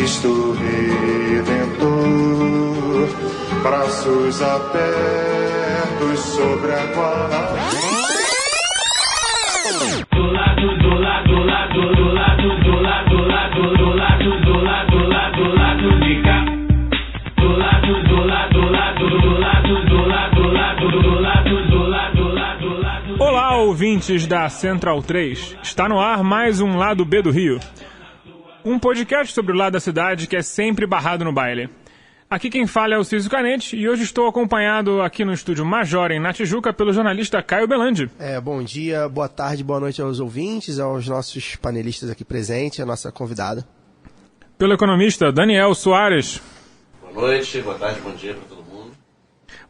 Cristo Redentor, braços abertos sobre a guarda. Olá, ouvintes da Central 3. Está no ar mais um Lado B do Rio. Um podcast sobre o lado da cidade que é sempre barrado no baile. Aqui quem fala é o Cício Canete e hoje estou acompanhado aqui no estúdio Majorem, na Tijuca, pelo jornalista Caio Belandi. Bom dia, boa tarde, boa noite aos ouvintes, aos nossos panelistas aqui presentes, a nossa convidada. Pelo economista Daniel Soares. Boa noite, boa tarde, bom dia para todo mundo.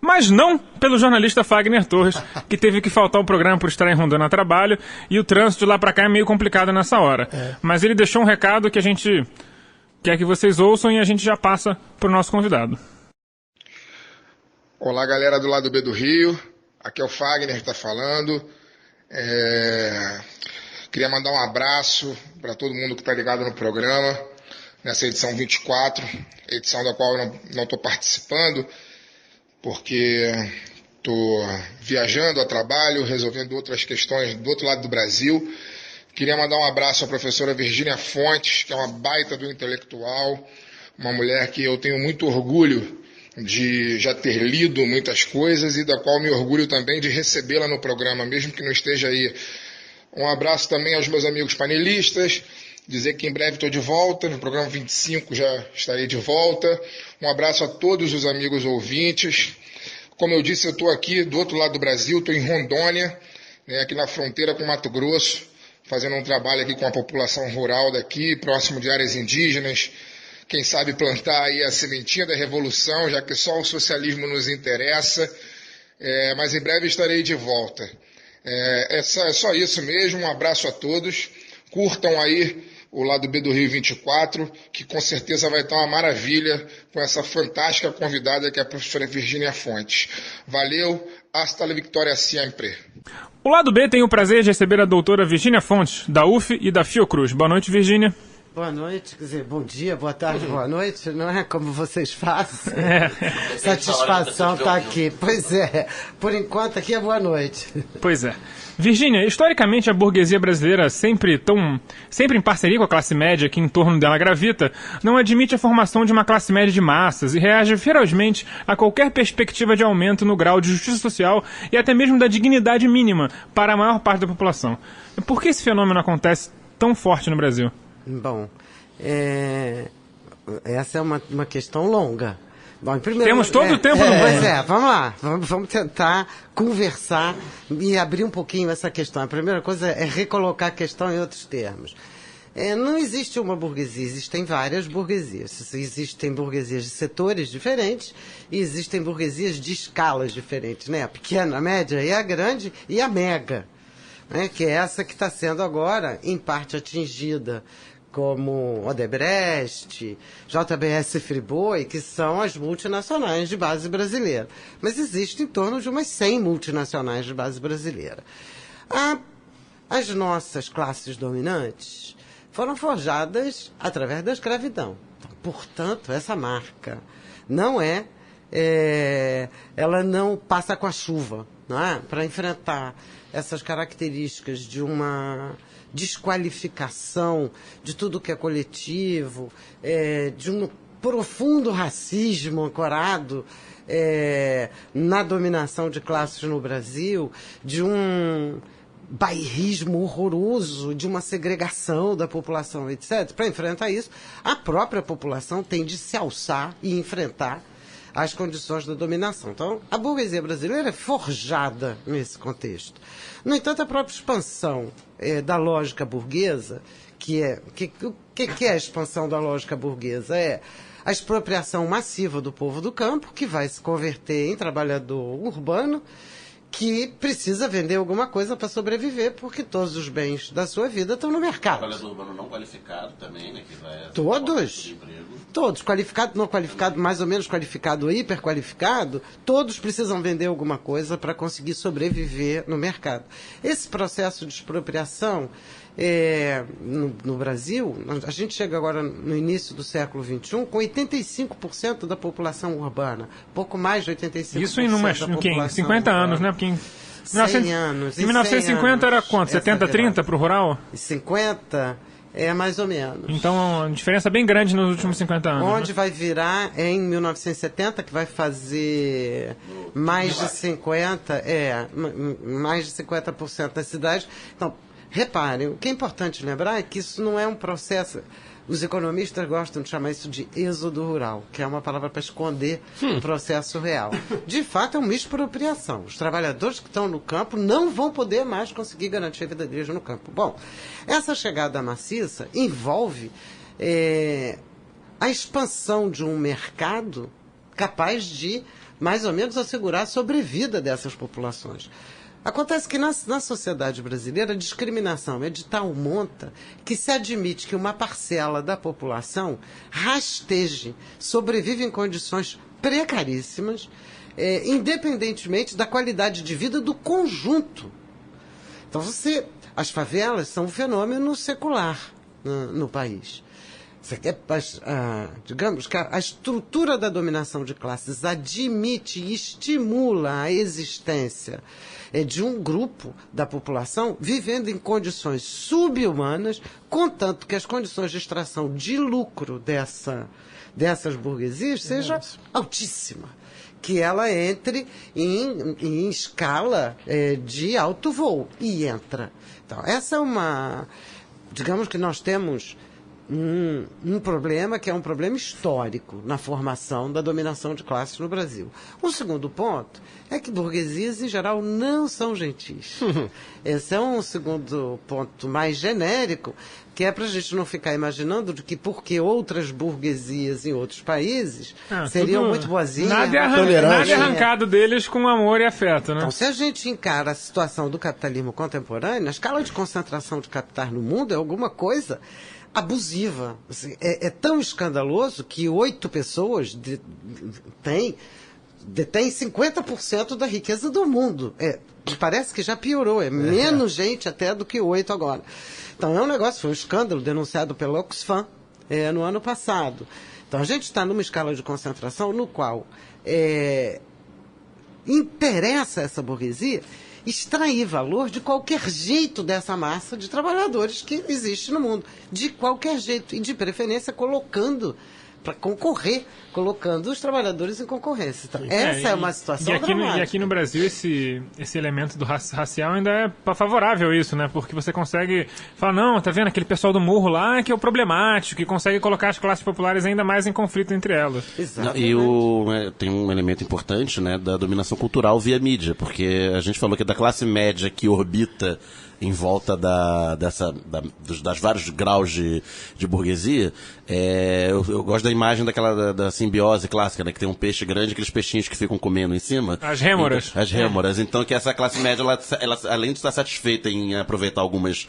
Mas não pelo jornalista Fagner Torres, que teve que faltar o programa por estar em Rondônia a trabalho, e o trânsito de lá pra cá é meio complicado nessa hora. Mas ele deixou um recado que a gente quer que vocês ouçam e a gente já passa pro nosso convidado. Olá, galera do Lado B do Rio, aqui é o Fagner que está falando. Queria mandar um abraço para todo mundo que está ligado no programa, nessa edição 24, edição da qual eu não estou participando, porque estou viajando a trabalho, resolvendo outras questões do outro lado do Brasil. Queria mandar um abraço à professora Virgínia Fontes, que é uma baita do intelectual, uma mulher que eu tenho muito orgulho de já ter lido muitas coisas e da qual me orgulho também de recebê-la no programa, mesmo que não esteja aí. Um abraço também aos meus amigos panelistas, dizer que em breve estou de volta, no programa 25 já estarei de volta. Um abraço a todos os amigos ouvintes. Como eu disse, eu estou aqui do outro lado do Brasil, estou em Rondônia, aqui na fronteira com Mato Grosso, fazendo um trabalho aqui com a população rural daqui, próximo de áreas indígenas. Quem sabe plantar aí a sementinha da revolução, já que só o socialismo nos interessa. Mas em breve estarei de volta. É só isso mesmo, um abraço a todos. Curtam aí o Lado B do Rio 24, que com certeza vai estar uma maravilha com essa fantástica convidada que é a professora Virgínia Fontes. Valeu, hasta la victoria sempre. O Lado B tem o prazer de receber a doutora Virgínia Fontes, da UF e da Fiocruz. Boa noite, Virgínia. Boa noite, quer dizer, bom dia, boa tarde, boa noite, não é como vocês fazem. Satisfação estar aqui. Pois é, por enquanto aqui é boa noite. Pois é. Virgínia, historicamente a burguesia brasileira, sempre em parceria com a classe média que em torno dela gravita, não admite a formação de uma classe média de massas e reage ferozmente a qualquer perspectiva de aumento no grau de justiça social e até mesmo da dignidade mínima para a maior parte da população. Por que esse fenômeno acontece tão forte no Brasil? Bom, essa é uma questão longa. Bom, temos todo o tempo no mundo. Pois é, vamos lá, vamos tentar conversar e abrir um pouquinho essa questão. A primeira coisa é recolocar a questão em outros termos. Não existe uma burguesia, existem várias burguesias. Existem burguesias de setores diferentes e existem burguesias de escalas diferentes, né? A pequena, a média e a grande e a mega, né? Que é essa que está sendo agora, em parte, atingida como Odebrecht, JBS Friboi, que são as multinacionais de base brasileira. Mas existe em torno de umas 100 multinacionais de base brasileira. As nossas classes dominantes foram forjadas através da escravidão. Então, portanto, essa marca não ela não passa com a chuva, não é? Para enfrentar essas características de uma desqualificação de tudo que é coletivo, de um profundo racismo ancorado na dominação de classes no Brasil, de um bairrismo horroroso, de uma segregação da população, etc. Para enfrentar isso, a própria população tem de se alçar e enfrentar as condições da dominação. Então, a burguesia brasileira é forjada nesse contexto. No entanto, a própria expansão da lógica burguesa, que é a expansão da lógica burguesa? É a expropriação massiva do povo do campo, que vai se converter em trabalhador urbano, que precisa vender alguma coisa para sobreviver, porque todos os bens da sua vida estão no mercado. Trabalhador urbano não qualificado também, né? Que vai todos. Todos, qualificado, não qualificado, mais ou menos qualificado, hiperqualificado, todos precisam vender alguma coisa para conseguir sobreviver no mercado. Esse processo de expropriação no Brasil, a gente chega agora no início do século XXI com 85% da população urbana, pouco mais de 85% Isso em 50 anos, né? Porque em 100 anos. Em 1950 era quanto? 70-30 para o rural? 50 é mais ou menos. Então, uma diferença bem grande nos últimos 50 anos. Onde vai virar é em 1970, que vai fazer mais de 50% das cidades. Então, reparem, o que é importante lembrar é que isso não é um processo. Os economistas gostam de chamar isso de êxodo rural, que é uma palavra para esconder o processo real. De fato, é uma expropriação. Os trabalhadores que estão no campo não vão poder mais conseguir garantir a vida deles no campo. Bom, essa chegada maciça envolve a expansão de um mercado capaz de, mais ou menos, assegurar a sobrevida dessas populações. Acontece que na sociedade brasileira a discriminação é de tal monta que se admite que uma parcela da população rasteje, sobrevive em condições precaríssimas, independentemente da qualidade de vida do conjunto. Então as favelas são um fenômeno secular no país. Digamos que a estrutura da dominação de classes admite e estimula a existência de um grupo da população vivendo em condições subhumanas, contanto que as condições de extração de lucro dessas burguesias seja altíssima, que ela entre em escala de alto voo, e entra. Então, essa é digamos que nós temos um problema que é um problema histórico na formação da dominação de classes no Brasil. Um segundo ponto é que burguesias, em geral, não são gentis. Esse é um segundo ponto mais genérico, que é para a gente não ficar imaginando de que porque outras burguesias em outros países seriam muito boazinhas. Nada é arrancado deles com amor e afeto, né? Então, se a gente encara a situação do capitalismo contemporâneo, a escala de concentração de capitais no mundo é alguma coisa abusiva. Assim, é tão escandaloso que 8 pessoas detêm 50% da riqueza do mundo. Parece que já piorou, menos gente até do que 8 agora. Então é um negócio, foi um escândalo denunciado pela Oxfam no ano passado. Então a gente está numa escala de concentração no qual interessa essa burguesia extrair valor de qualquer jeito dessa massa de trabalhadores que existe no mundo. De qualquer jeito. E de preferência colocando para concorrer, colocando os trabalhadores em concorrência. Então, essa é uma situação dramática. E aqui no Brasil esse elemento do racial ainda é favorável a isso, né? Porque você consegue falar, não, tá vendo aquele pessoal do morro lá que é o problemático, que consegue colocar as classes populares ainda mais em conflito entre elas. Exatamente. Tem um elemento importante, né, da dominação cultural via mídia, porque a gente falou que da classe média que orbita em volta das vários graus de burguesia, eu gosto da imagem da simbiose clássica, né, que tem um peixe grande, aqueles peixinhos que ficam comendo em cima. As rêmoras. As rêmoras. Então, que essa classe média, ela além de estar satisfeita em aproveitar algumas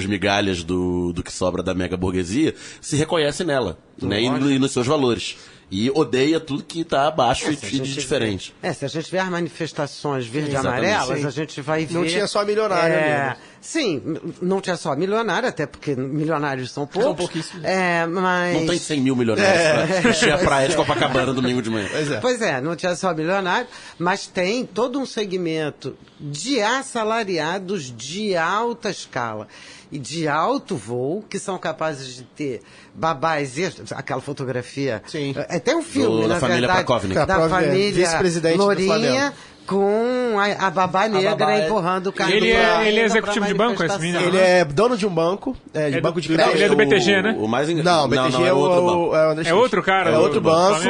migalhas do que sobra da mega burguesia, se reconhece nela, né, e nos seus valores. E odeia tudo que está abaixo e diferente. Se a gente ver as manifestações verde e amarelas, a gente vai ver... Não tinha só milionário mesmo. Sim, não tinha só milionário, até porque milionários são poucos. São pouquíssimos. Mas... Não tem 100 mil milionários para encher a praia de Copacabana domingo de manhã. Pois é, não tinha só milionário, mas tem todo um segmento de assalariados de alta escala e de alto voo, que são capazes de ter babás, aquela fotografia. Sim. Tem um filme, da na família verdade, Prakovnik. da família vice-presidente Lourinha, com a babá negra empurrando o carro. Ele é executivo de banco, esse menino? Ele é dono de um banco, de banco de crédito. Ele é do BTG, né? Não, o BTG é outro É outro cara? É outro banco.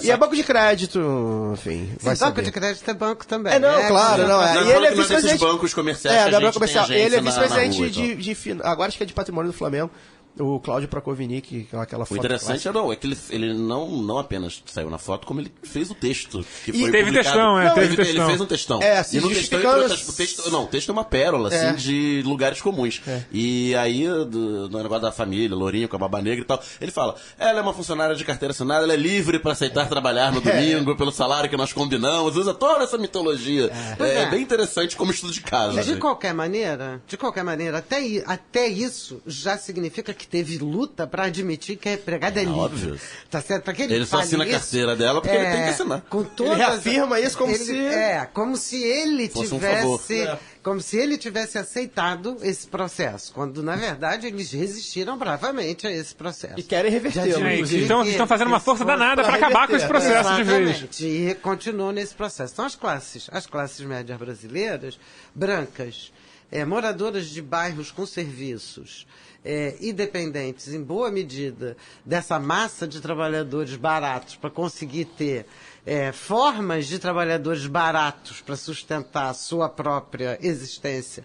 E é É banco de crédito, enfim. Vai banco saber. de crédito é banco também. Claro, não é. Não, E ele é que não vice-presidente. bancos comerciais. Da banco comercial. Ele é na vice-presidente rua, então. agora acho que é de patrimônio do Flamengo. O Cláudio Prakovnik, aquela O foto interessante clássica. é que ele não apenas saiu na foto, como ele fez o texto. Que E foi teve publicado. textão, Não, teve ele textão. fez um textão. Assim, E no textão ele justificando... trouxe o texto é uma pérola, assim, de lugares comuns. E aí, no negócio da família, Lourinho com a Baba Negra e tal, ele fala, ela é uma funcionária de carteira assinada, ela é livre para aceitar trabalhar no domingo, pelo salário que nós combinamos, usa toda essa mitologia. É bem interessante como estudo de caso. De qualquer maneira, até isso já significa que teve luta para admitir que a empregada é livre. Óbvio. Tá certo? Pra que ele Ele só fale assina a isso, carteira dela porque ele tem que assinar. Com todas, Ele reafirma isso como se ele fosse um tivesse... favor. Como se ele tivesse aceitado esse processo, quando, na verdade, eles resistiram bravamente a esse processo. E querem revertê-lo, inclusive. Então estão fazendo uma força danada para acabar com esse processo de vez. Exatamente. E continuam nesse processo. Então, as classes médias brasileiras, brancas, moradoras de bairros com serviços, independentes, em boa medida, dessa massa de trabalhadores baratos para conseguir ter formas de trabalhadores baratos para sustentar a sua própria existência,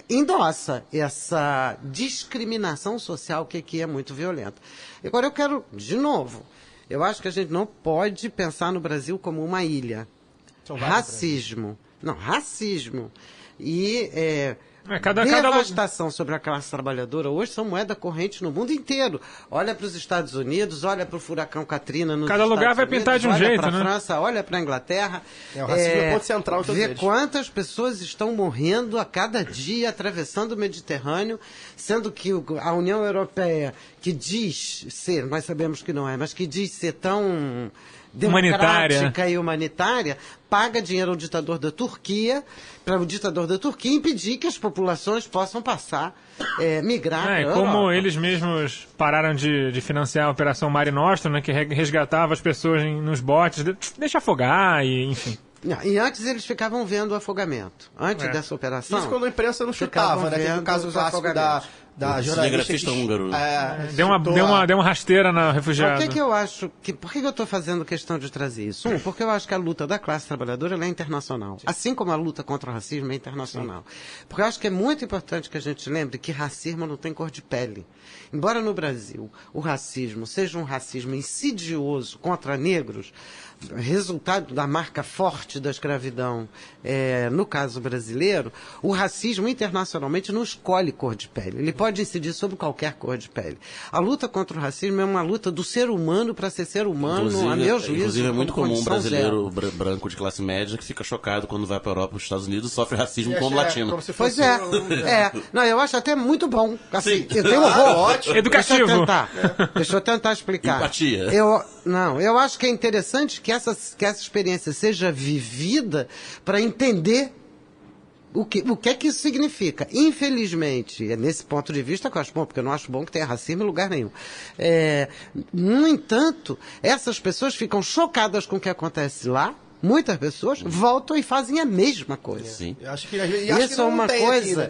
endossa essa discriminação social que aqui é muito violenta. Agora eu quero, de novo, eu acho que a gente não pode pensar no Brasil como uma ilha. Racismo. Não, racismo. E devastação sobre a classe trabalhadora hoje são moeda corrente no mundo inteiro. Olha para os Estados Unidos, olha para o furacão Katrina nos Cada Estados lugar vai Unidos, pintar de um olha jeito, para a né? França, olha para a Inglaterra. O racismo é ponto central em todos vê eles. quantas pessoas estão morrendo a cada dia atravessando o Mediterrâneo, sendo que a União Europeia, que diz ser, nós sabemos que não é, mas que diz ser tão democrática e humanitária, paga dinheiro ao ditador da Turquia, para o ditador da Turquia impedir que as populações possam passar, migrar para a Europa. Como eles mesmos pararam de financiar a Operação Mare Nostrum, né, que resgatava as pessoas nos botes, deixa afogar e enfim. Não, e antes eles ficavam vendo o afogamento. Antes dessa operação. Isso quando a imprensa não chutava, né? Teve o caso clássico da jornalista cinegrafista húngaro. Deu uma rasteira na refugiada. Por que eu acho que... Por que eu estou fazendo questão de trazer isso? Porque eu acho que a luta da classe trabalhadora ela é internacional. Assim como a luta contra o racismo é internacional. Porque eu acho que é muito importante que a gente lembre que racismo não tem cor de pele. Embora no Brasil o racismo seja um racismo insidioso contra negros, resultado da marca forte da escravidão, no caso brasileiro, o racismo internacionalmente não escolhe cor de pele. Ele pode incidir sobre qualquer cor de pele. A luta contra o racismo é uma luta do ser humano para ser ser humano, a meu juízo. Inclusive é muito comum um brasileiro zero. branco de classe média que fica chocado quando vai para a Europa, para os Estados Unidos, sofre racismo como latino. Como se Pois fosse Não, eu acho até muito bom. Assim, eu tenho ótimo. Educativo. Deixa eu tentar explicar. Empatia. Eu acho que é interessante que essa experiência seja vivida para entender o que é que isso significa. Infelizmente, é nesse ponto de vista que eu acho bom, porque eu não acho bom que tenha racismo em lugar nenhum. No entanto, essas pessoas ficam chocadas com o que acontece lá. Muitas pessoas voltam e fazem a mesma coisa. Sim. Eu acho que Isso é uma coisa.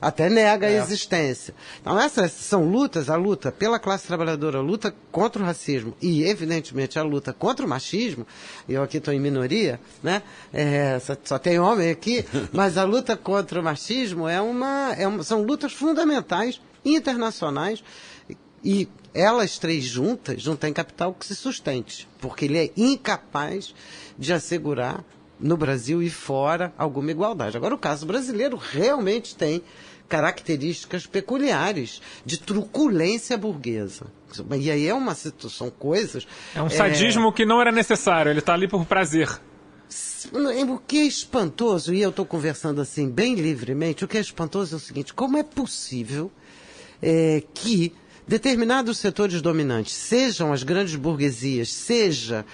Até nega a existência. Então, essas são lutas, a luta pela classe trabalhadora, a luta contra o racismo e, evidentemente, a luta contra o machismo. Eu aqui estou em minoria, né? Só tem homem aqui, mas a luta contra o machismo são lutas fundamentais, internacionais, e elas três juntas não têm capital que se sustente, porque ele é incapaz de assegurar no Brasil e fora alguma igualdade. Agora, o caso brasileiro realmente tem características peculiares de truculência burguesa. E aí são coisas... É um sadismo que não era necessário, ele está ali por prazer. O que é espantoso, e eu estou conversando assim bem livremente, o que é espantoso é o seguinte: como é possível que determinados setores dominantes, sejam as grandes burguesias, seja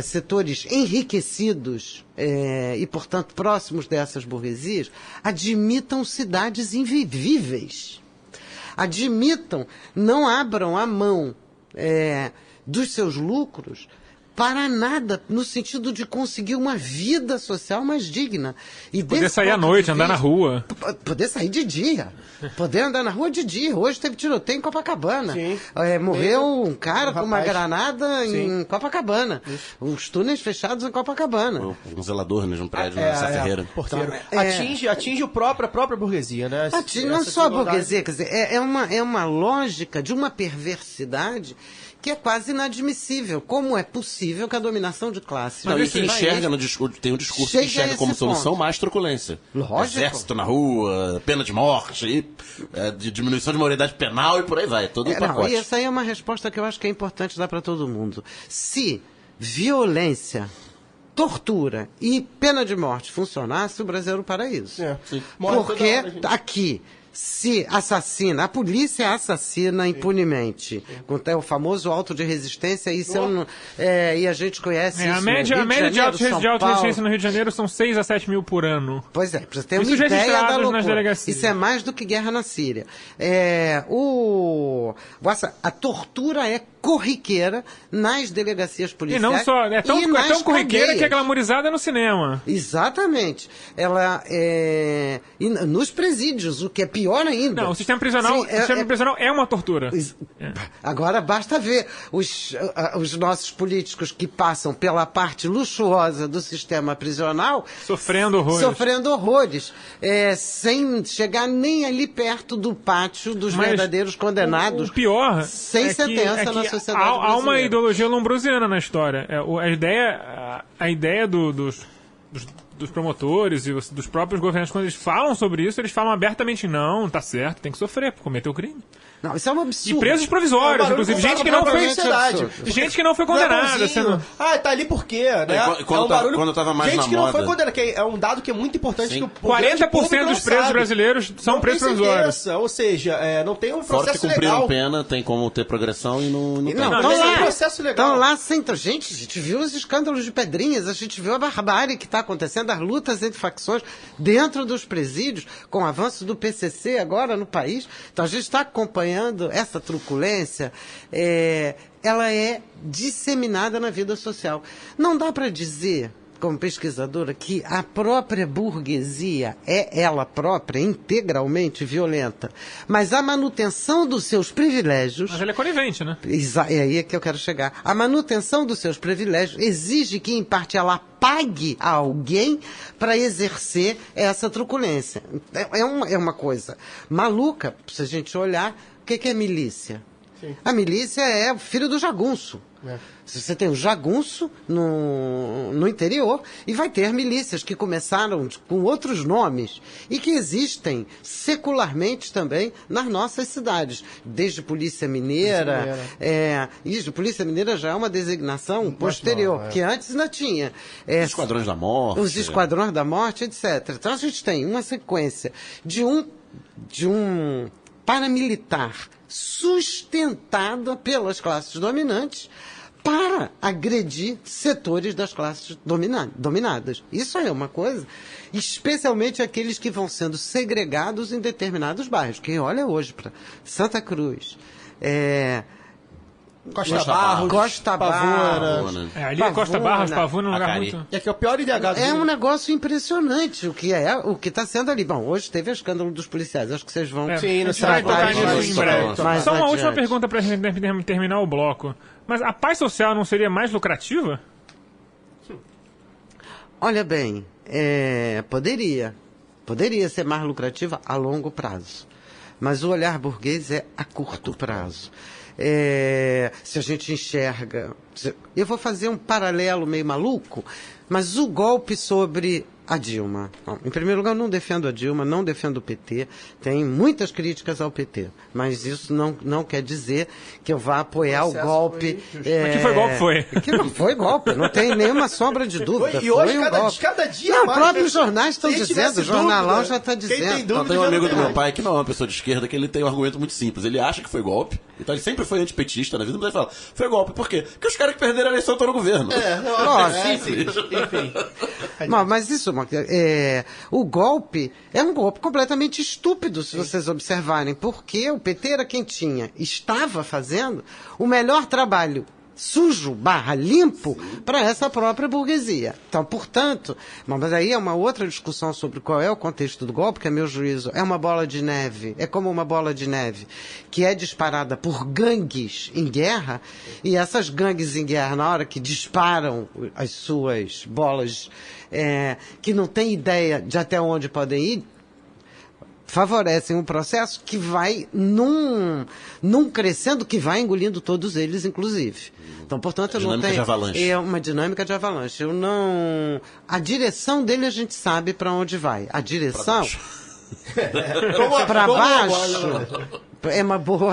setores enriquecidos e, portanto, próximos dessas burguesias, admitam cidades invivíveis. Admitam, não abram a mão dos seus lucros para nada, no sentido de conseguir uma vida social mais digna. E poder sair à noite, andar na rua. Poder sair de dia. Poder andar na rua de dia. Hoje teve tiroteio em Copacabana. Morreu um cara com uma granada em Copacabana. Os túneis fechados em Copacabana. Um zelador, né, de um prédio nessa Ferreira. Porteiro. Atinge a própria burguesia, né? Não só a burguesia, quer dizer, é uma lógica de uma perversidade que é quase inadmissível. Como é possível que a dominação de classe... Não, e que enxerga no discurso, tem um discurso que enxerga como solução mais truculência. Lógico. Exército na rua, pena de morte, diminuição de maioridade penal e por aí vai, todo o pacote. E essa aí é uma resposta que eu acho que é importante dar para todo mundo. Se violência, tortura e pena de morte funcionasse, o Brasil era o paraíso. Porque aqui... Se assassina, a polícia assassina impunemente. É o famoso auto de resistência, isso e a gente conhece isso. A média de auto de resistência no Rio de Janeiro são 6 a 7 mil por ano. Pois é, pra você ter uma ideia da loucura. Isso é mais do que guerra na Síria. A tortura é corriqueira nas delegacias policiais. E não só, é tão corriqueira que é glamorizada no cinema. Exatamente. Ela e nos presídios, o que é pior ainda. Não, o sistema prisional, prisional é uma tortura. Agora basta ver os nossos políticos que passam pela parte luxuosa do sistema prisional sofrendo horrores, sem chegar nem ali perto do pátio dos verdadeiros condenados. O pior sem sentença na sociedade brasileira. Há uma ideologia lombrosiana na história. A ideia dos promotores e dos próprios governantes, quando eles falam sobre isso, eles falam abertamente: não, tá certo, tem que sofrer por cometer o crime. Não, isso é um absurdo. E presos provisórios, inclusive. Gente que não foi condenada. Tá ali por quê? Né? Quando tava mais gente na que moda. Não foi condenada, que é um dado que é muito importante. Sim. Que o 40% dos presos brasileiros são presos provisórios. Ou seja, não tem um processo legal. Fora que cumpriram legal. pena, tem como ter progressão e não tem. Não, um processo legal. Então lá, gente, a gente viu os escândalos de Pedrinhas, a gente viu a barbárie que está acontecendo, as lutas entre facções dentro dos presídios, com o avanço do PCC agora no país. Então a gente está acompanhando essa truculência, ela é disseminada na vida social. Não dá para dizer, como pesquisadora, que a própria burguesia é ela própria integralmente violenta, mas a manutenção dos seus privilégios... Mas ela é conivente, né? É aí que eu quero chegar. A manutenção dos seus privilégios exige que, em parte, ela pague a alguém para exercer essa truculência. É uma coisa maluca, se a gente olhar. O que é milícia? Sim. A milícia é o filho do jagunço. Você tem o jagunço no interior e vai ter milícias que começaram com outros nomes e que existem secularmente também nas nossas cidades. Desde Polícia Mineira. Polícia Mineira já é uma designação posterior, que antes ainda tinha. Os Esquadrões da Morte. Os Esquadrões da Morte, etc. Então a gente tem uma sequência de um paramilitar sustentada pelas classes dominantes para agredir setores das classes dominadas. Isso é uma coisa, especialmente aqueles que vão sendo segregados em determinados bairros. Quem olha hoje para Santa Cruz, Costa Barros, Pavuna. Ali é Costa Barros, Pavuna, um lugar muito... É que é o pior IDH do É um negócio impressionante o que está sendo ali. Bom, hoje teve o escândalo dos policiais. Acho que vocês vão tratar disso em breve. Só uma última pergunta para a gente terminar o bloco. Mas a paz social não seria mais lucrativa? Olha bem, poderia ser mais lucrativa a longo prazo. Mas o olhar burguês é a curto prazo. Se a gente enxerga... Eu vou fazer um paralelo meio maluco, mas o golpe sobre a Dilma. Bom, em primeiro lugar, eu não defendo a Dilma, não defendo o PT. Tem muitas críticas ao PT, mas isso não quer dizer que eu vá apoiar o golpe. Mas que foi golpe, foi? Que não foi golpe, não tem nenhuma sombra de dúvida. E hoje, cada dia não, mais... próprios jornais estão dizendo, o Jornalão já está dizendo. Tem um amigo do meu pai que não é uma pessoa de esquerda, que ele tem um argumento muito simples. Ele acha que foi golpe, então ele sempre foi antipetista na vida, mas ele fala, foi golpe, por quê? Porque os caras que perderam a eleição estão no governo. Enfim. Mas isso, o golpe é um golpe completamente estúpido, se vocês observarem, porque o PT era quem estava fazendo o melhor trabalho sujo, limpo, para essa própria burguesia. Então, portanto, mas aí é uma outra discussão sobre qual é o contexto do golpe, que a meu juízo é uma bola de neve, é como uma bola de neve, que é disparada por gangues em guerra, e essas gangues em guerra, na hora que disparam as suas bolas, que não têm ideia de até onde podem ir, favorecem um processo que vai num crescendo que vai engolindo todos eles, inclusive. Então, portanto, eu não tenho... Dinâmica de avalanche. É uma dinâmica de avalanche. A direção dele a gente sabe para onde vai. A direção... Para baixo... É uma boa.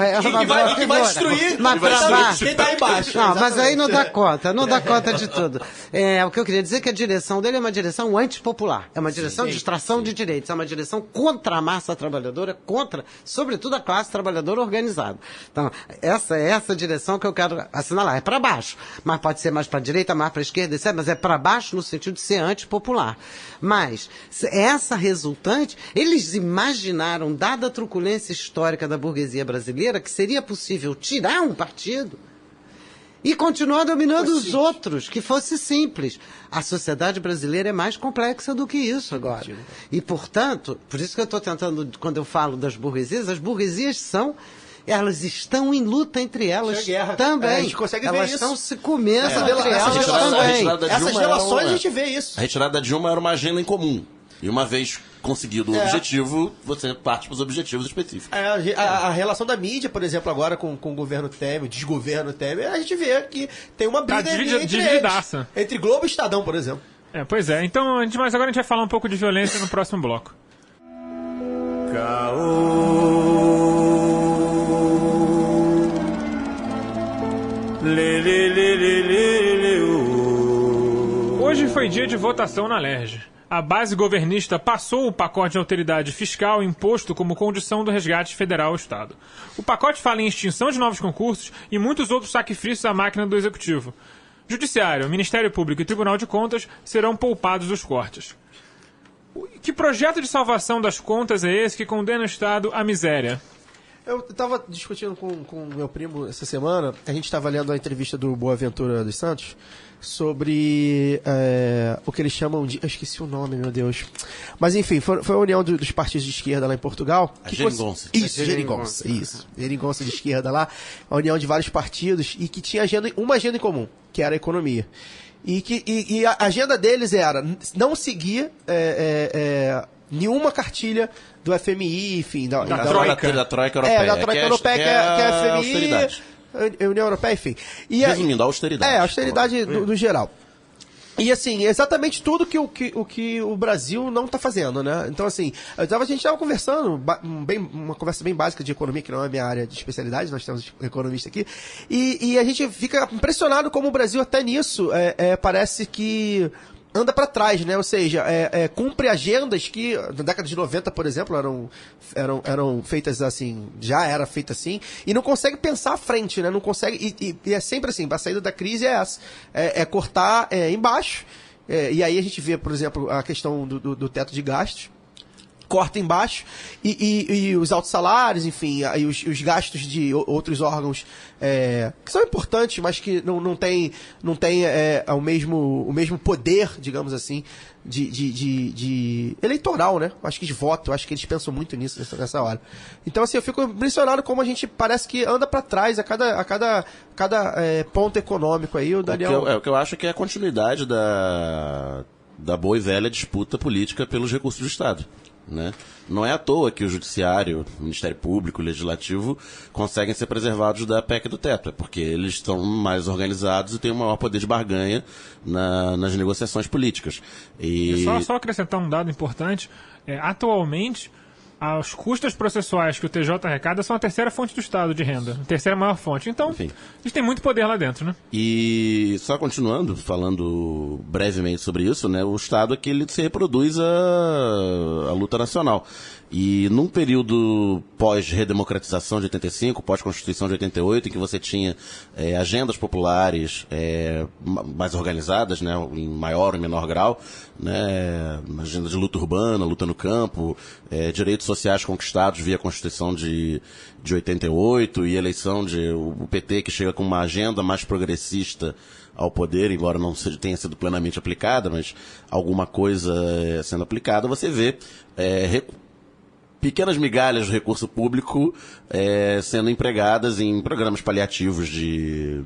Que vai destruir mas para baixo. Quem está embaixo. Não, mas aí não dá conta de tudo. O que eu queria dizer é que a direção dele é uma direção antipopular. É uma direção de extração de direitos. É uma direção contra a massa trabalhadora, contra, sobretudo, a classe trabalhadora organizada. Então, essa é essa direção que eu quero assinalar. É para baixo. Mas pode ser mais para a direita, mais para a esquerda, etc. Mas é para baixo no sentido de ser antipopular. Mas, essa resultante, eles imaginaram, dada a truculência histórica da burguesia brasileira, que seria possível tirar um partido e continuar dominando os outros, que fosse simples. A sociedade brasileira é mais complexa do que isso agora. E, portanto, por isso que eu estou tentando, quando eu falo das burguesias, as burguesias elas estão em luta entre elas também. A gente consegue ver elas isso. estão se comendo entre elas também. Essas relações a gente vê isso. A retirada da Dilma era uma agenda em comum. E uma vez conseguido o objetivo, você parte para os objetivos específicos. A relação da mídia, por exemplo, agora com o governo Temer, o desgoverno Temer, a gente vê que tem uma briga divididaça. entre Globo e Estadão, por exemplo. Pois é. Então, mas agora a gente vai falar um pouco de violência no próximo bloco. Hoje foi dia de votação na LERJ. A base governista passou o pacote de alteridade fiscal imposto como condição do resgate federal ao Estado. O pacote fala em extinção de novos concursos e muitos outros sacrifícios à máquina do Executivo. Judiciário, Ministério Público e Tribunal de Contas serão poupados dos cortes. Que projeto de salvação das contas é esse que condena o Estado à miséria? Eu estava discutindo com meu primo essa semana, a gente estava lendo a entrevista do Boaventura dos Santos sobre o que eles chamam de... Eu esqueci o nome, meu Deus. Mas enfim, foi a união dos partidos de esquerda lá em Portugal. A Geringonça. Isso, Geringonça. Isso. Geringonça de esquerda lá, a união de vários partidos e que tinha uma agenda em comum, que era a economia. E a agenda deles era não seguir nenhuma cartilha do FMI, enfim, da Troika Europeia. Da Troika Europeia, que é a FMI, a União Europeia, enfim. Resumindo, a austeridade. A austeridade no geral. E assim, exatamente tudo que o Brasil não está fazendo, né? Então assim, a gente estava conversando, uma conversa bem básica de economia, que não é a minha área de especialidade, nós temos um economista aqui, e a gente fica impressionado como o Brasil até nisso parece que anda para trás, né? Ou seja, cumpre agendas que na década de 90, por exemplo, eram feitas assim, já era feita assim, e não consegue pensar à frente, né? Não consegue, e é sempre assim, a saída da crise é essa, cortar embaixo, e aí a gente vê, por exemplo, a questão do teto de gastos, corta embaixo, e os altos salários, enfim, e os gastos de outros órgãos que são importantes, mas que não tem o mesmo poder, digamos assim, de eleitoral, né? Acho que de voto, acho que eles pensam muito nisso nessa hora. Então, assim, eu fico impressionado como a gente parece que anda para trás a cada ponto econômico aí, o Daniel... O que eu acho que é a continuidade da boa e velha disputa política pelos recursos do Estado. Né? Não é à toa que o Judiciário, o Ministério Público, o Legislativo conseguem ser preservados da PEC do teto, porque eles estão mais organizados e têm um maior poder de barganha nas negociações políticas. Só acrescentar um dado importante, atualmente as custas processuais que o TJ arrecada são a terceira fonte do Estado de renda, a terceira maior fonte. Então, enfim, eles têm muito poder lá dentro, né? E só continuando, falando brevemente sobre isso, né? O Estado é que ele se reproduz a luta nacional. E num período pós-redemocratização de 85, pós-Constituição de 88, em que você tinha agendas populares mais organizadas, né, em maior ou menor grau, né, agenda de luta urbana, luta no campo, direitos sociais conquistados via Constituição de 88 e eleição de o PT que chega com uma agenda mais progressista ao poder, embora não tenha sido plenamente aplicada, mas alguma coisa sendo aplicada, você vê pequenas migalhas de recurso público sendo empregadas em programas paliativos de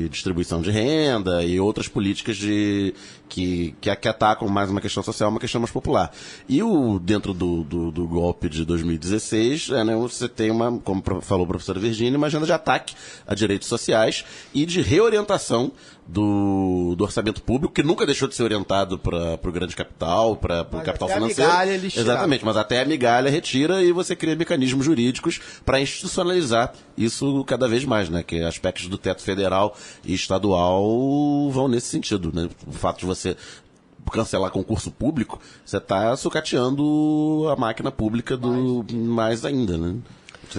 distribuição de renda e outras políticas que atacam mais uma questão social, uma questão mais popular. E dentro do golpe de 2016, você tem como falou a professora Virginia, uma agenda de ataque a direitos sociais e de reorientação do orçamento público, que nunca deixou de ser orientado para o grande capital, para o capital financeiro. Exatamente, mas até a migalha retira e você cria mecanismos jurídicos para institucionalizar isso cada vez mais, né? Que aspectos do teto federal e estadual vão nesse sentido, né? O fato de você cancelar concurso público, você está sucateando a máquina pública mais ainda, né?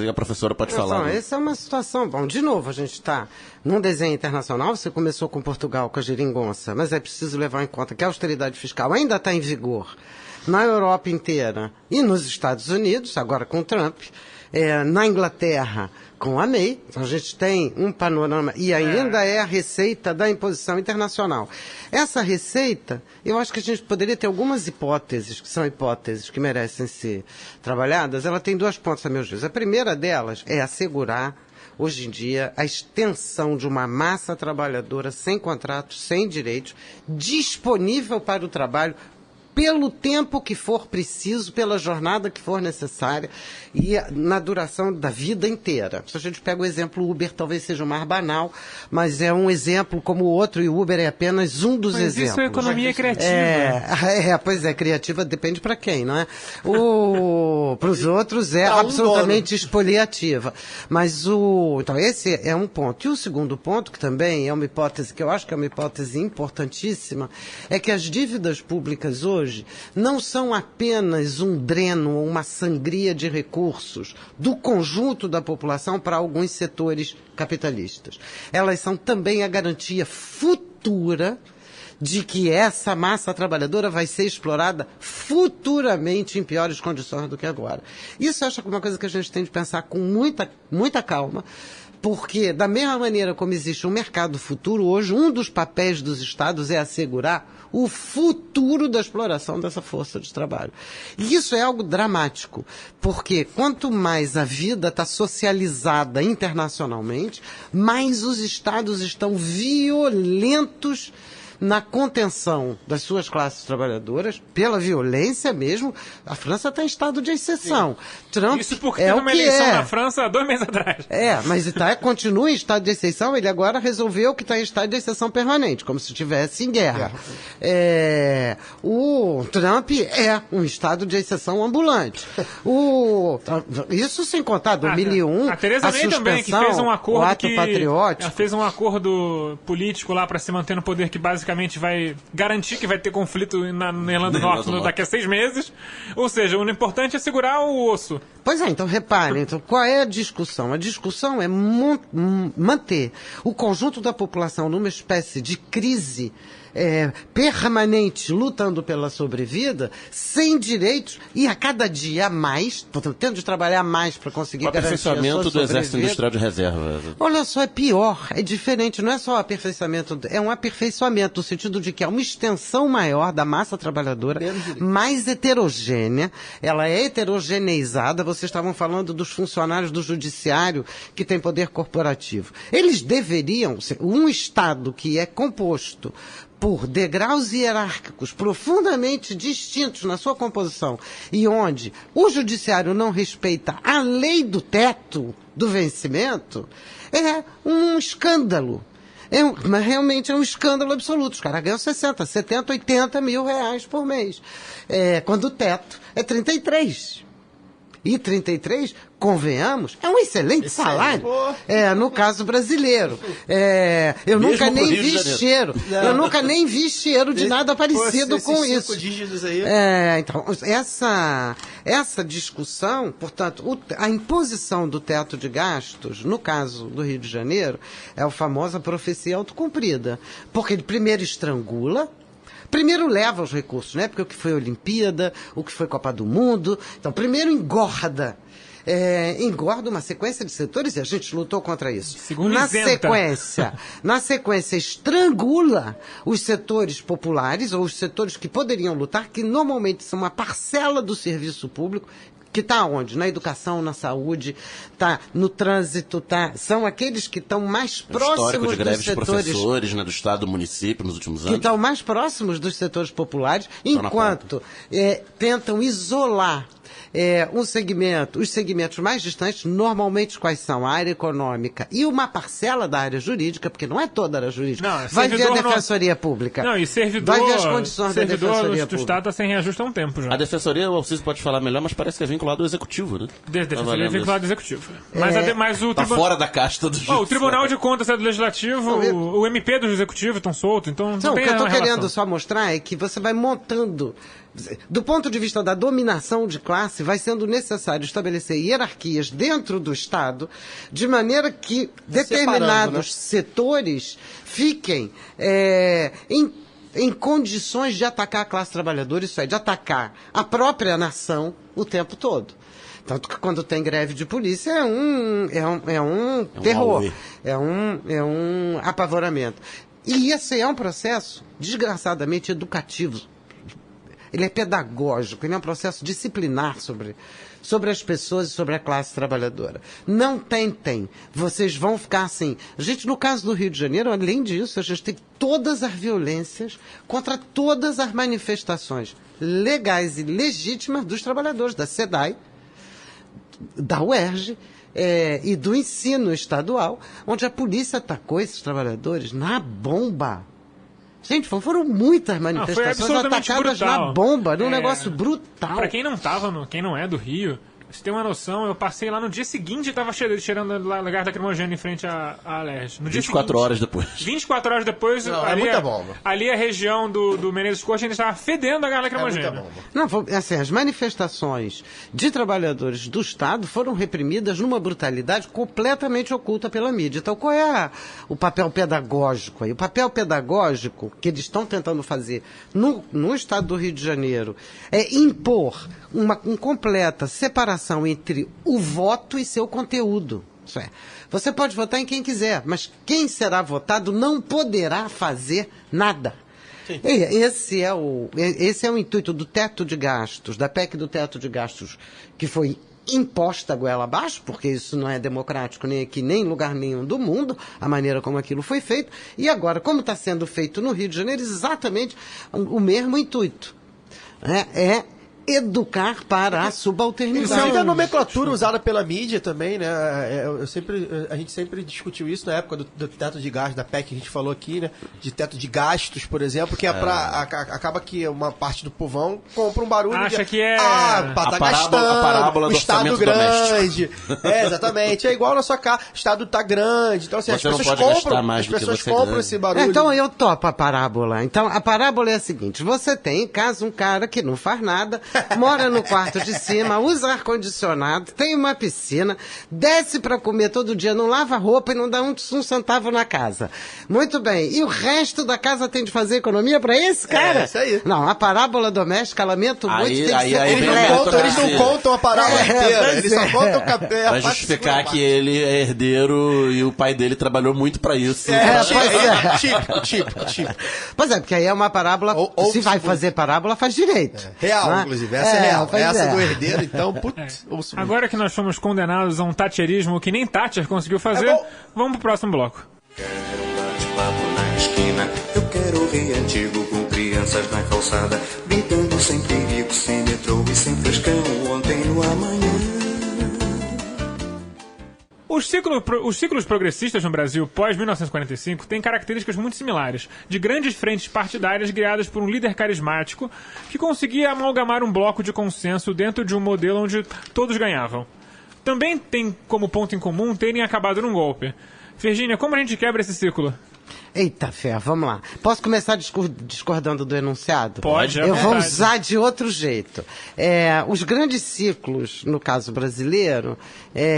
A professora pode falar. Né? Essa é uma situação. Bom, de novo, a gente está num desenho internacional. Você começou com Portugal, com a geringonça, mas é preciso levar em conta que a austeridade fiscal ainda está em vigor na Europa inteira e nos Estados Unidos, agora com Trump, na Inglaterra com a May. Então a gente tem um panorama e ainda é a receita da imposição internacional. Essa receita, eu acho que a gente poderia ter algumas hipóteses, que são hipóteses que merecem ser trabalhadas. Ela tem 2 pontos, a meu juízo. A primeira delas é assegurar, hoje em dia, a extensão de uma massa trabalhadora sem contrato, sem direitos, disponível para o trabalho, pelo tempo que for preciso, pela jornada que for necessária e na duração da vida inteira. Se a gente pega o exemplo Uber, talvez seja o mais banal, mas é um exemplo como o outro, e o Uber é apenas um dos exemplos. Mas isso é economia criativa. Pois é, criativa depende para quem, não é? Para os outros é absolutamente expoliativa. Mas então esse é um ponto. E o segundo ponto, que também é uma hipótese, que eu acho que é uma hipótese importantíssima, é que as dívidas públicas hoje não são apenas um dreno ou uma sangria de recursos do conjunto da população para alguns setores capitalistas. Elas são também a garantia futura de que essa massa trabalhadora vai ser explorada futuramente em piores condições do que agora. Isso eu acho que é uma coisa que a gente tem de pensar com muita calma, porque da mesma maneira como existe um mercado futuro, hoje um dos papéis dos Estados é assegurar o futuro da exploração dessa força de trabalho. E isso é algo dramático, porque quanto mais a vida está socializada internacionalmente, mais os Estados estão violentos na contenção das suas classes trabalhadoras, pela violência mesmo. A França está em estado de exceção. Trump isso porque teve uma eleição na França há 2 meses atrás. Mas continua em estado de exceção. Ele agora resolveu que está em estado de exceção permanente, como se estivesse em guerra. O Trump é um estado de exceção ambulante. Isso sem contar 2001, a Theresa May também, que fez um acordo, o ato patriótico. Ela fez um acordo político lá para se manter no poder, que basicamente vai garantir que vai ter conflito na Irlanda do Norte daqui a 6 meses. Ou seja, o importante é segurar o osso. Pois é, então reparem, qual é a discussão? A discussão é manter o conjunto da população numa espécie de crise permanente, lutando pela sobrevida, sem direitos, e a cada dia mais, tendo de trabalhar mais para conseguir garantir a sua aperfeiçoamento do Exército Industrial de Reserva. Olha só, é pior, é diferente, não é só aperfeiçoamento, é um aperfeiçoamento no sentido de que é uma extensão maior da massa trabalhadora, mais heterogênea, ela é heterogeneizada. Vocês estavam falando dos funcionários do judiciário que tem poder corporativo. Eles deveriam ser um Estado que é composto por degraus hierárquicos profundamente distintos na sua composição e onde o judiciário não respeita a lei do teto do vencimento, é um escândalo. Mas realmente é um escândalo absoluto. Os caras ganham 60, 70, 80 mil reais por mês. Quando o teto é 33. E 33, convenhamos, é um excelente salário. No caso brasileiro. Eu nunca nem vi cheiro. Eu nunca nem vi cheiro de nada parecido com isso. Dígitos aí. Então, essa discussão, portanto, a imposição do teto de gastos, no caso do Rio de Janeiro, é a famosa profecia autocumprida. Porque ele primeiro estrangula, Primeiro leva os recursos, né? Porque o que foi Olimpíada, o que foi Copa do Mundo. Então, primeiro engorda. Engorda uma sequência de setores e a gente lutou contra isso. Segundo Na sequência, estrangula os setores populares ou os setores que poderiam lutar, que normalmente são uma parcela do serviço público, que está onde? Na educação, na saúde, está no trânsito, são aqueles que estão mais próximos histórico de greves dos de setores... professores, né, do Estado, do município, nos últimos que anos. estão mais próximos dos setores populares, enquanto tentam isolar os segmentos mais distantes, normalmente quais são? A área econômica e uma parcela da área jurídica, porque não é toda a área jurídica. Não, vai ver a Defensoria Pública. Não, e servidor, vai ver as condições da Defensoria do Pública. Estado está sem reajuste há um tempo já. A Defensoria, o Alciso pode falar melhor, mas parece que é vinculado ao Executivo, né? Defensoria é vinculado ao Executivo. Mas o Tá fora da casta do o Tribunal de Contas é do Legislativo, o MP do Executivo estão soltos, então não tem o que eu estou relação. querendo só mostrar é que você vai montando... Do ponto de vista da dominação de classe, vai sendo necessário estabelecer hierarquias dentro do Estado, de maneira que determinados setores fiquem em condições de atacar a classe trabalhadora, isso é, de atacar a própria nação o tempo todo. Tanto que quando tem greve de polícia é um terror, é um apavoramento. E esse é um processo desgraçadamente educativo. Ele é pedagógico, ele é um processo disciplinar sobre as pessoas e sobre a classe trabalhadora. Não tentem, vocês vão ficar assim. A gente, no caso do Rio de Janeiro, além disso, a gente tem todas as violências contra todas as manifestações legais e legítimas dos trabalhadores, da SEDAI, da UERJ, e do ensino estadual, onde a polícia atacou esses trabalhadores na bomba. Gente, foram muitas manifestações atacadas na bomba, num negócio brutal. Pra quem não é do Rio, você tem uma noção, eu passei lá no dia seguinte e estava cheirando a gás lacrimogêneo em frente à Alerj. 24 horas depois. 24 horas depois, ali a região do Menezes Corte ainda estava fedendo a gás lacrimogêneo. Não, assim, as manifestações de trabalhadores do Estado foram reprimidas numa brutalidade completamente oculta pela mídia. Então, qual é o papel pedagógico aí? O papel pedagógico que eles estão tentando fazer no Estado do Rio de Janeiro é impor uma completa separação entre o voto e seu conteúdo. Isso é, você pode votar em quem quiser, mas quem será votado não poderá fazer nada. Esse é o intuito do teto de gastos, da PEC do teto de gastos, que foi imposta goela abaixo, porque isso não é democrático nem aqui, nem em lugar nenhum do mundo, a maneira como aquilo foi feito. E agora, como está sendo feito no Rio de Janeiro, exatamente o mesmo intuito. Educar para a subalternidade. Inclusive a nomenclatura usada pela mídia também, né? A gente sempre discutiu isso na época do teto de gastos, da PEC que a gente falou aqui, né? De teto de gastos, por exemplo, que acaba que uma parte do povão compra um barulho. Acha que é tá gastando, a parábola do o Estado orçamento grande. Exatamente. É igual na sua casa, o Estado tá grande. Então, assim, as pessoas compram esse barulho. Então eu topo a parábola. Então a parábola é a seguinte: você tem em casa um cara que não faz nada, mora no quarto de cima, usa ar-condicionado, tem uma piscina, desce para comer todo dia, não lava roupa e não dá um centavo na casa. Muito bem. E o resto da casa tem de fazer economia para esse cara? Isso aí. Não, a parábola doméstica, lamento muito, tem que ser eles não contam a parábola inteira, eles só contam o café. Pra justificar que ele é herdeiro e o pai dele trabalhou muito para isso. Típico. Pois é, porque aí é uma parábola, se vai fazer parábola, faz direito. Real, né? inclusive. Essa é real. Essa do herdeiro, então, Agora que nós fomos condenados a um thatcherismo que nem Thatcher conseguiu fazer, vamos pro próximo bloco. Quero um bate-papo na esquina, eu quero rir antigo com crianças na calçada, brincando sem perigo, sem metrô e sem frescão, ontem no amanhã. Os ciclos progressistas no Brasil pós-1945 têm características muito similares, de grandes frentes partidárias guiadas por um líder carismático que conseguia amalgamar um bloco de consenso dentro de um modelo onde todos ganhavam. Também tem como ponto em comum terem acabado num golpe. Virgínia, como a gente quebra esse ciclo? Eita fé, vamos lá. Posso começar discordando do enunciado? Pode, Eu vou verdade. usar de outro jeito. Os grandes ciclos, no caso brasileiro,